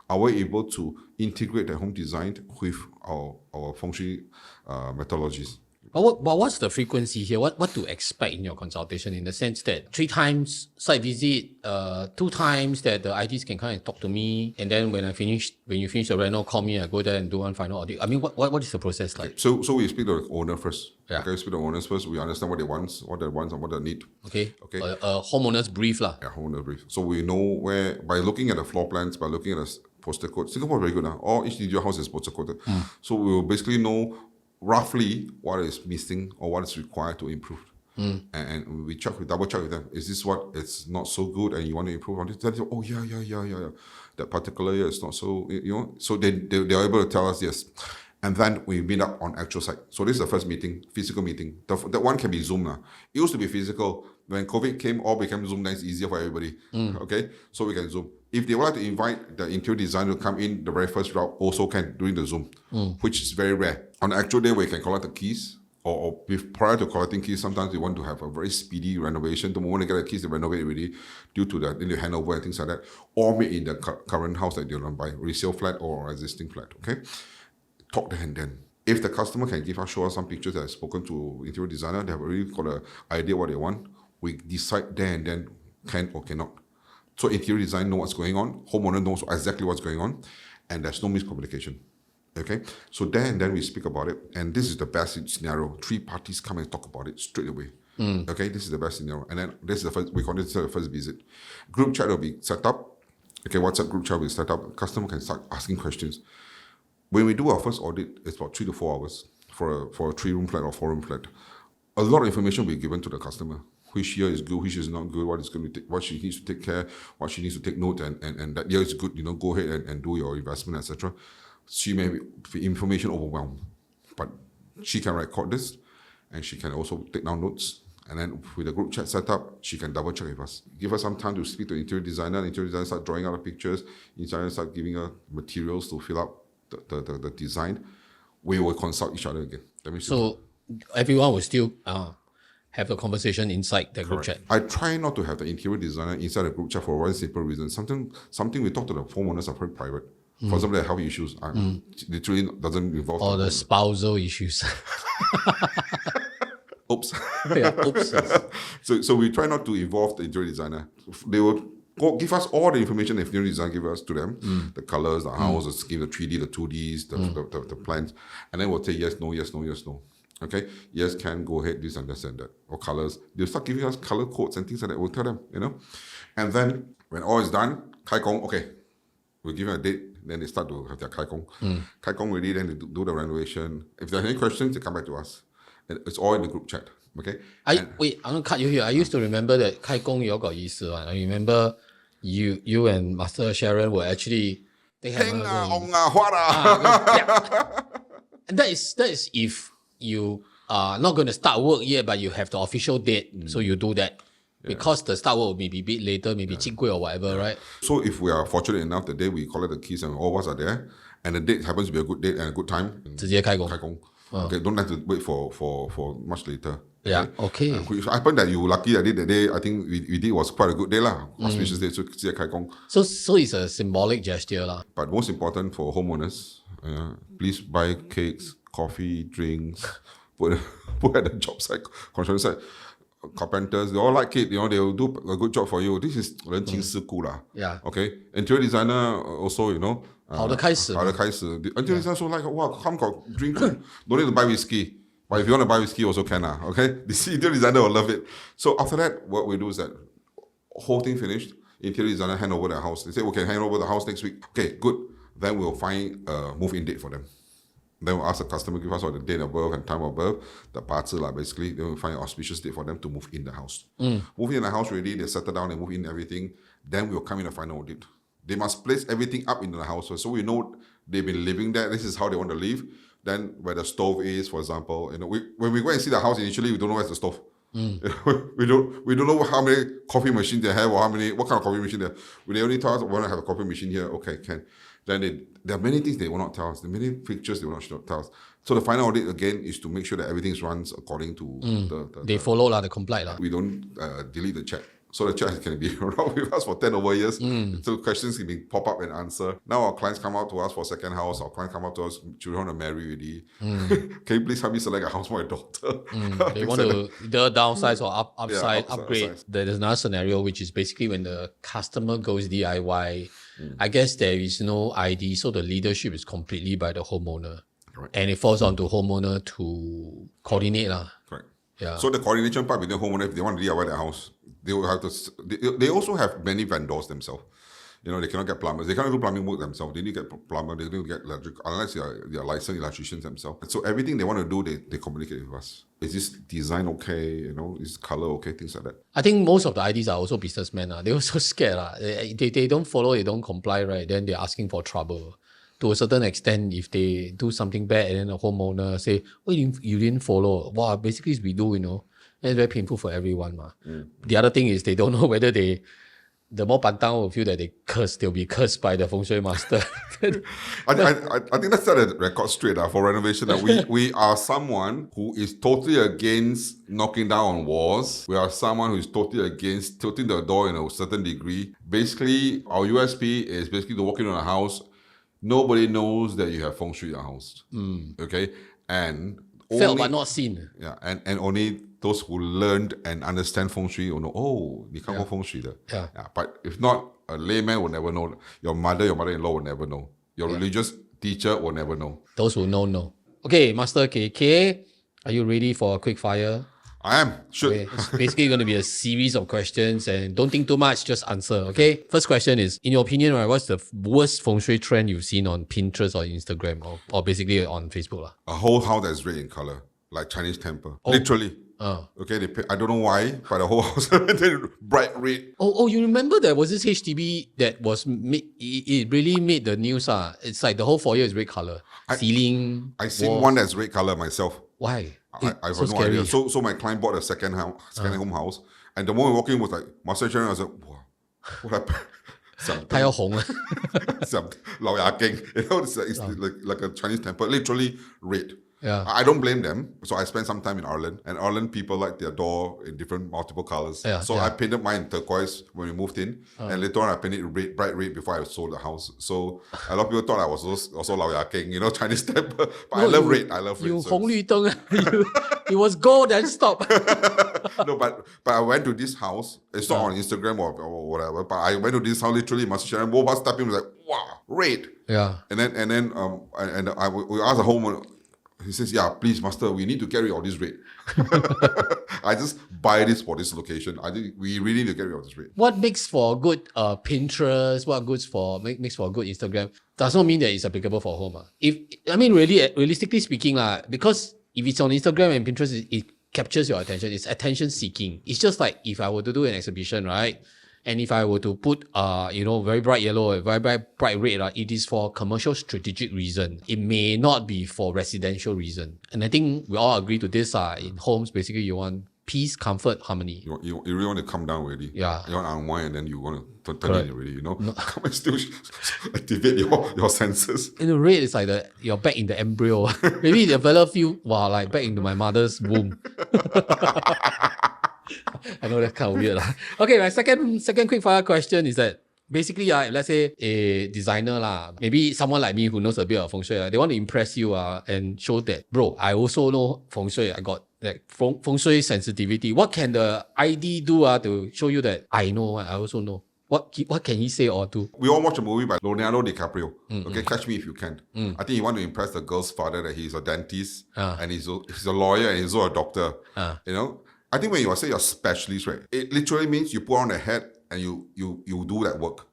Are we able to integrate the home design with our Feng Shui methodologies? But what's the frequency here? What to expect in your consultation, in the sense that 3 times site visit, 2 times that the ITs can come and talk to me, and then when you finish the reno, call me, I go there and do one final audit. I mean, what is the process like? So we speak to the owner first. Yeah. Okay, we speak to the owners first. We understand what they want and what they need. Okay. Okay. A homeowner's brief lah. Yeah, homeowner brief. So we know where, by looking at the floor plans, by looking at the postal code. Singapore is very good now. All each individual house is postal coded. So we will basically know roughly what is missing or what is required to improve. And we double check with them. Is this what it's not so good and you want to improve on this? Then they say, oh yeah. That particular year is not so, So they're able to tell us yes. And then we meet up on actual site. So this is the first meeting, physical meeting. That one can be Zoom now. It used to be physical. When COVID came, all became Zoom. Then it's easier for everybody. Okay, so we can Zoom. If they would like to invite the interior designer to come in the very first route, also can during the Zoom, which is very rare. On the actual day, we can collect the keys, or prior to collecting keys, sometimes we want to have a very speedy renovation. The moment they get the keys, they renovate already due to that, then they hand over and things like that, or made in the current house that they want to buy, resale flat or existing flat. Okay, talk there and then. If the customer can show us some pictures that I've spoken to interior designer, they have already got an idea what they want. We decide there and then can or cannot. So interior design know what's going on, homeowner knows exactly what's going on, and there's no miscommunication. Okay, so there and then we speak about it, and this is the best scenario. 3 parties come and talk about it straight away. Okay, this is the best scenario, and then this is the first. We call it the first visit. Group chat will be set up. Okay, WhatsApp group chat will be set up. Customer can start asking questions. When we do our first audit, it's about 3 to 4 hours for a 3-room flat or 4-room flat. A lot of information will be given to the customer. Which year is good, which is not good, what is going to take, what she needs to take care, what she needs to take note, and that year is good, go ahead and do your investment, etc. She may be information overwhelmed, but she can record this, and she can also take down notes. And then with the group chat set up, she can double check with us. Give her some time to speak to the interior designer. The interior designer start drawing out the pictures. The designer start giving her materials to fill up the design. We will consult each other again. So everyone will still have the conversation inside the group chat. I try not to have the interior designer inside the group chat for one simple reason. Something we talk to the homeowners are very private. For example, the health issues literally doesn't involve. Or the spousal issues. Oops. Oops. So we try not to involve the interior designer. They will give us all the information the interior designer give us to them, the colors, the house, the scheme, the 3D, the 2Ds, the plans, and then we'll say yes, no, yes, no, yes, no. Okay, yes, can, go ahead, this and this and that, or colors. They'll start giving us color codes and things like that. We'll tell them, And then when all is done, Kai Kong, okay, we'll give them a date. Then they start to have their Kai Kong. Kai Kong ready, then they do the renovation. If there's any questions, they come back to us. And it's all in the group chat. Okay. Wait, I'm gonna cut you here. I used to remember that Kai Kong 有個意思 one. I remember you and Master Sharon were actually they have and that is if you are not going to start work yet, but you have the official date, so you do that. Because the start work may be a bit later, maybe 金柜 or whatever, right? So if we are fortunate enough, the day we collect the keys and all of us are there, and the date happens to be a good date and a good time, 直接開工。 Okay, don't have to wait for much later. Yeah, okay. Which happened that you were lucky that the day I think we did was quite a good day lah. Auspicious day, so 直接開工. So it's a symbolic gesture lah. But most important for homeowners, please buy cakes, coffee, drinks, put at the job site, construction site. Carpenters, they all like it, they will do a good job for you. This is 人情世故啦. Yeah. Okay. Interior designer also, 好的開始. The interior designer also like, wow, come got drink, don't need to buy whiskey. But if you want to buy whiskey, also can lah. Okay. The interior designer will love it. So after that, what we do is that whole thing finished. Interior designer hand over the house. They say, we can hand over the house next week. Okay, good. Then we'll find a move-in date for them. Then we'll ask the customer, give us all the date of birth and time of birth, the parts basically. Then we'll find an auspicious date for them to move in the house. Move in the house ready, they settle down and move in everything. Then we'll come in the final audit. They must place everything up in the house so we know they've been living there. This is how they want to live. Then where the stove is, for example, when we go and see the house initially, we don't know where's the stove. We don't know how many coffee machines they have or what kind of coffee machine they have. They only tell us we want to have a coffee machine here. Okay, can. Then there are many things they will not tell us. There are many pictures they will not tell us. So the final audit again is to make sure that everything runs according to they follow they comply We don't delete the chat. So the chat can be around with us for 10 over years. So questions can pop up and answer. Now our clients come out to us for second house. Our clients come out to us, children want to marry already. Can you please help me select a house for my daughter? They want to either downsize or upgrade. upsize. There's another scenario, which is basically when the customer goes DIY, I guess there is no ID, so the leadership is completely by the homeowner. Correct. And it falls on to homeowner to coordinate. Correct. Yeah. So the coordination part with the homeowner, if they want to DIY their house, they will have to. They also have many vendors themselves. They cannot get plumbers. They cannot do plumbing work themselves. They need to get plumber. They need to get electric, unless they are licensed electricians themselves. So everything they want to do, they communicate with us. Is this design okay? Is color okay? Things like that. I think most of the IDs are also businessmen. They're also scared. They don't follow, they don't comply, right? Then they're asking for trouble. To a certain extent, if they do something bad and then the homeowner say, oh, you didn't follow. Wow, basically we do, and it's very painful for everyone. The other thing is they don't know whether the more pantang will feel that they'll be cursed by the Feng Shui master. I think let's set the record straight for renovation. That we are someone who is totally against knocking down on walls. We are someone who is totally against tilting the door in a certain degree. Basically, our USP is basically to walk into a house. Nobody knows that you have Feng Shui in your house. Okay? And felt but not seen. Yeah, and only those who learned and understand Feng Shui will know, you can't go Feng Shui. Yeah. But if not, a layman will never know. Your mother-in-law will never know. Your religious teacher will never know. Those who know. Okay, Master KK, are you ready for a quick fire? I am. Sure. Okay. It's basically going to be a series of questions and don't think too much, just answer, okay? First question is, in your opinion, right, what's the worst Feng Shui trend you've seen on Pinterest or Instagram or basically on Facebook? A whole house that's red in color, like Chinese temple. Literally. Okay, I don't know why, but the whole house bright red. Oh, you remember there was this HDB that was it really made the news. It's like the whole foyer is red color. Ceiling, I seen walls. one that's red color myself. Why? I have so no scary. idea. So my client bought a second home house, and the moment we walked in was like Master Siaw. I was like, wow, what happened? 他要红了。 Lao Ya Geng. It's like a Chinese temple, literally red. Yeah. I don't blame them. So I spent some time in Ireland, and Ireland people like their door in different multiple colors. I painted mine turquoise when we moved in, and later on I painted it bright red before I sold the house. So a lot of people thought I was also Lao Ya Geng, Chinese temple. But I love red. You 红绿灯. It was gold and stop. No, but I went to this house. It's not on Instagram or whatever. But I went to this house literally. Master Siaw, both of us tapping, was like, wow, red. Yeah. And then we asked the homeowner. He says, yeah, please, master, we need to get rid of this red. I just buy this for this location. I think we really need to get rid of this red. What makes for good Pinterest, what makes for a good Instagram, does not mean that it's applicable for home. Realistically speaking, because if it's on Instagram and Pinterest, it captures your attention. It's attention seeking. It's just like if I were to do an exhibition, right? And if I were to put, very bright yellow or very bright red, it is for commercial strategic reason. It may not be for residential reason. And I think we all agree to this. In homes, basically, you want peace, comfort, harmony. You really want to come down already. Yeah. You want to unwind and then you want to turn in already, Come and still activate your senses. In the red, it's like you're back in the embryo. Maybe the fella feel, wow, like back into my mother's womb. I know that's kind of weird. Okay, my second quick fire question is that basically, let's say a designer, maybe someone like me who knows a bit of Feng Shui, they want to impress you and show that, bro, I also know Feng Shui. I got like Feng Shui sensitivity. What can the ID do to show you that I know, I also know? What can he say or do? We all watched a movie by Leonardo DiCaprio. Okay, Catch Me If You Can. I think he wanted to impress the girl's father that he's a dentist and he's a lawyer and he's also a doctor. I think when you say you're a specialist, right, it literally means you put on a hat and you do that work.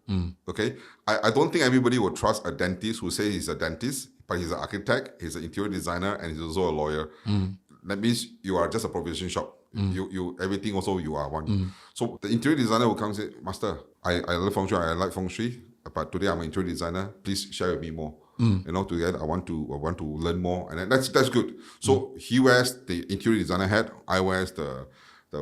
Okay? I don't think everybody would trust a dentist who says he's a dentist, but he's an architect, he's an interior designer, and he's also a lawyer. That means you are just a provision shop. You everything also you are one. So the interior designer will come and say, Master, I love Feng Shui, I like Feng Shui, but today I'm an interior designer. Please share with me more. Together I want to learn more, and then that's good. So he wears the interior designer hat, I wears the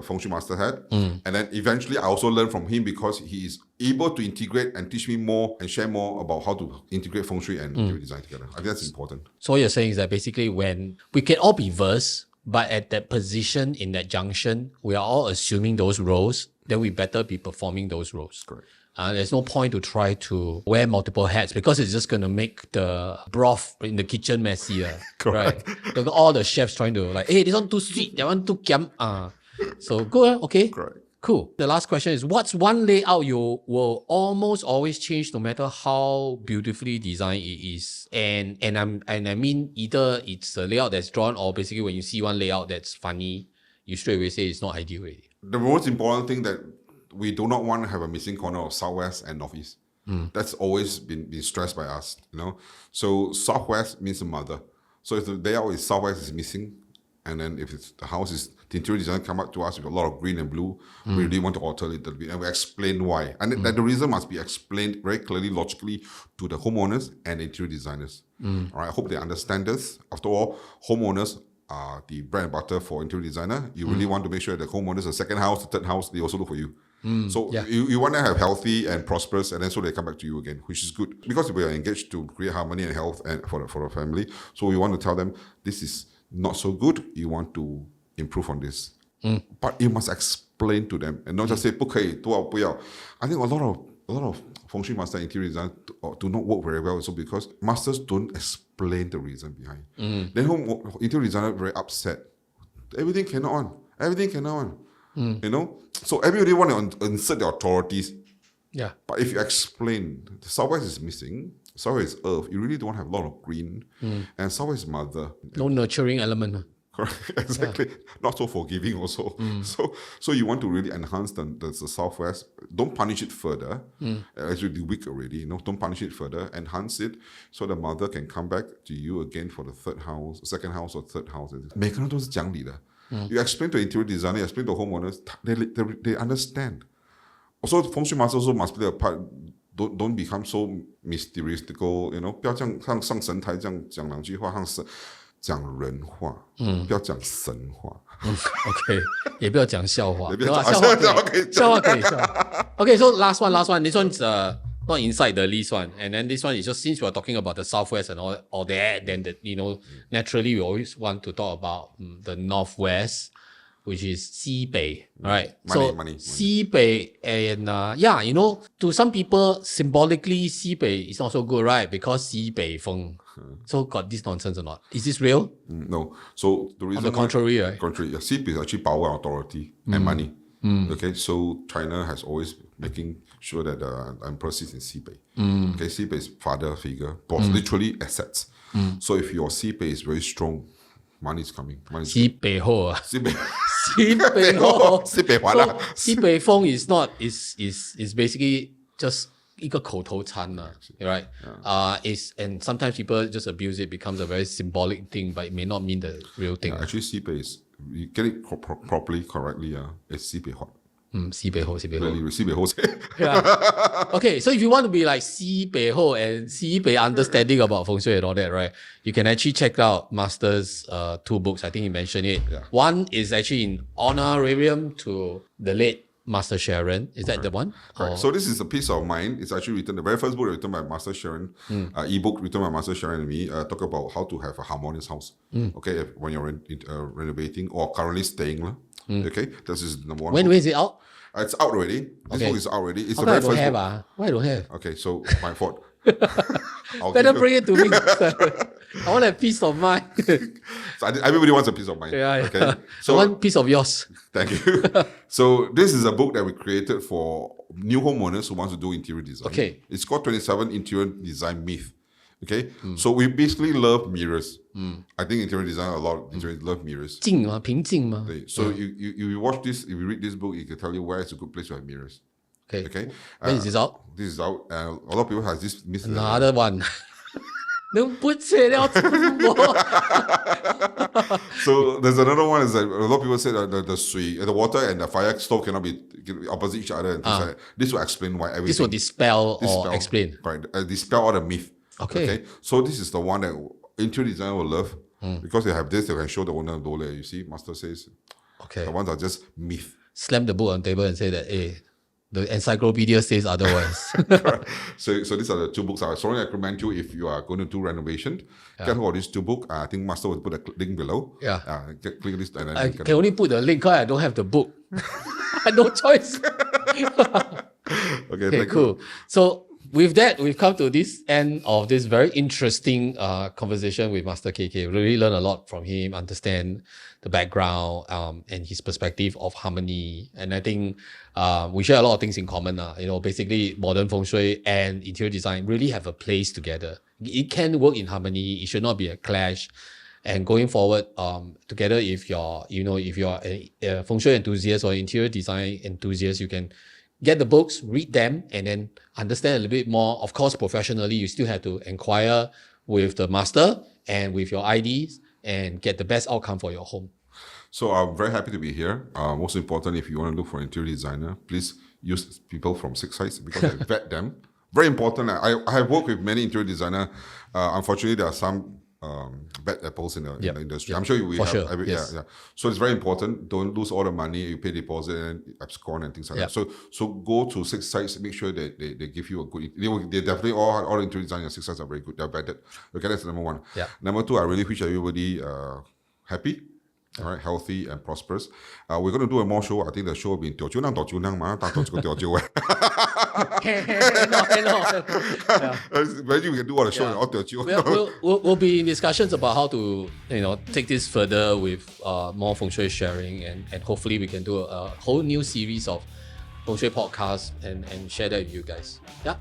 Feng Shui master hat, and then eventually I also learn from him because he is able to integrate and teach me more and share more about how to integrate Feng Shui and interior design together. I think that's important. So what you're saying is that basically when we can all be versed, but at that position in that junction, we are all assuming those roles, then we better be performing those roles. Correct. There's no point to try to wear multiple hats because it's just going to make the broth in the kitchen messier. Right? Because all the chefs trying to like, hey, this one too sweet, that one too kiam. So good, okay? Correct. Cool. The last question is, what's one layout you will almost always change no matter how beautifully designed it is? And I mean either it's a layout that's drawn or basically when you see one layout that's funny, you straight away say it's not ideal already. The most important thing that we do not want to have a missing corner of southwest and northeast. That's always been stressed by us, So southwest means the mother. So if the layout is southwest is missing, and then if it's the house is the interior designer come up to us with a lot of green and blue, we really want to alter it a little bit, and we explain why. And that the reason must be explained very clearly, logically to the homeowners and the interior designers. All right, I hope they understand this. After all, homeowners are the bread and butter for interior designer. You really want to make sure that homeowners, the second house, the third house, they also look for you. So you want to have healthy and prosperous, and then so they come back to you again, which is good because we are engaged to create harmony and health and for the family. So we want to tell them this is not so good. You want to improve on this, but you must explain to them and not just say 不可以多少不要. I think a lot of Feng Shui master interior design do not work very well, so because masters don't explain the reason behind. Then interior designer very upset. Everything cannot on. So everybody want to insert their authorities. Yeah. But if you explain, the southwest is missing, southwest is earth, you really don't have a lot of green, and southwest is mother. No nurturing element. Correct, exactly. Not so forgiving also. So you want to really enhance the southwest. Don't punish it further. As you do weak already, don't punish it further. Enhance it so the mother can come back to you again for the second house or third house. 每个人都是讲理的。You explain to interior designer, you explain to homeowners, they understand. Also, Feng Shui master also must play a part. Don't become so mystical, 不要像上神台这样讲两句话，讲人话，不要讲神话。OK， 也不要讲笑话。笑话可以。 Okay, so last one. This one's not inside the list one, and then this one is just since we are talking about the southwest and all that, then naturally we always want to talk about the northwest, which is 西北, right? Money. 西北 and to some people symbolically 西北 is not so good, right? Because 西北风. So got this nonsense or not? Is this real? No. So the reason on the contrary, right? Contrary, Sip is actually power, authority, and money. Okay, so China has always making sure that the emperor sits in Sibei. Okay, Sibei is father figure, boss, literally assets. So if your Sibei is very strong, money is coming. Sibei Sibei. So 西北风 is not is basically just 一个口头禅 right? And sometimes people just abuse it, becomes a very symbolic thing, but it may not mean the real thing. Actually, Sibei is, you get it properly, correctly, it's Sibei hot. 西北后 Really, Sibei hot. Yeah. Okay, so if you want to be like 西北后 and 西北 understanding about Feng Shui and all that, right? You can actually check out Master's 2 books. I think he mentioned it. Yeah. One is actually in honorarium to the late Master Sharon. Is that the one? Correct. So this is a piece of mine. It's actually written, the very first book written by Master Sharon, ebook written by Master Sharon and me, talk about how to have a harmonious house. Okay, when you're renovating or currently staying. Okay, this is number one. When is it out? It's out already. This book is out already. It's How the come I very don't first have? book. Why I don't have? Okay, so my fault. Better bring it to me. I want a piece of mind. So everybody wants a piece of mind. Yeah. Okay. So one piece of yours. Thank you. So this is a book that we created for new homeowners who want to do interior design. Okay. It's called 27 Interior Design Myth. Okay. So we basically love mirrors. I think interior design, a lot of interior love mirrors. 静嘛，平静嘛。 So you watch this, if you read this book, it can tell you where is a good place to have mirrors. Okay. When is this out? This is out. A lot of people have this myth. Another one. 能不切掉这么多 So there's another one is that a lot of people say that the water and the fire stove cannot be opposite each other. And things like that. This will explain why everything. This will dispel or explain. Right. Dispel all the myth. Okay. So this is the one that interior designer will love because they have this. They can show the owner dole. You see, master says Okay. the ones are just myth. Slam the book on the table and say that, hey, the encyclopedia says otherwise. So these are the two books I strongly recommend you if you are going to do renovation. Get hold of these two books. I think Master will put a link below. Yeah. Click this and then I you can only put the link because I don't have the book. I had no choice. Okay, cool. So with that, we've come to this end of this very interesting conversation with Master KK. Really learn a lot from him, understand the background and his perspective of harmony. And I think we share a lot of things in common. Basically modern feng shui and interior design really have a place together. It can work in harmony. It should not be a clash. And going forward, together, if you're a feng shui enthusiast or interior design enthusiast, you can get the books, read them, and then understand a little bit more. Of course, professionally, you still have to inquire with the master and with your IDs and get the best outcome for your home. So I'm very happy to be here. Most important, if you want to look for an interior designer, please use people from SIXiDER because I vet them. Very important. I have worked with many interior designers. Unfortunately, there are some bad apples in the industry. I'm sure you will have. Sure. Yes. Yeah. So it's very important. Don't lose all the money. You pay deposit and abscond and things like that. So go to SIXiDER. Make sure that they give you a good. They definitely all interior designers and SIXiDER are very good. They're vetted. Okay, that's number one. Yeah. Number two, I really wish everybody happy. All right, healthy and prosperous. We're going to do a more show. I think the show will be in Teochew Nang, Teochew Nang, Ma, Teochew Teochew. Imagine we can do all the show in all Teochew. We'll be in discussions about how to take this further with more feng shui sharing and hopefully we can do a whole new series of feng shui podcasts and share that with you guys. Yeah.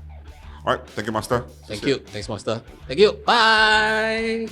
All right, thank you, Master. Thank you. Thanks, Master. Thank you. Bye.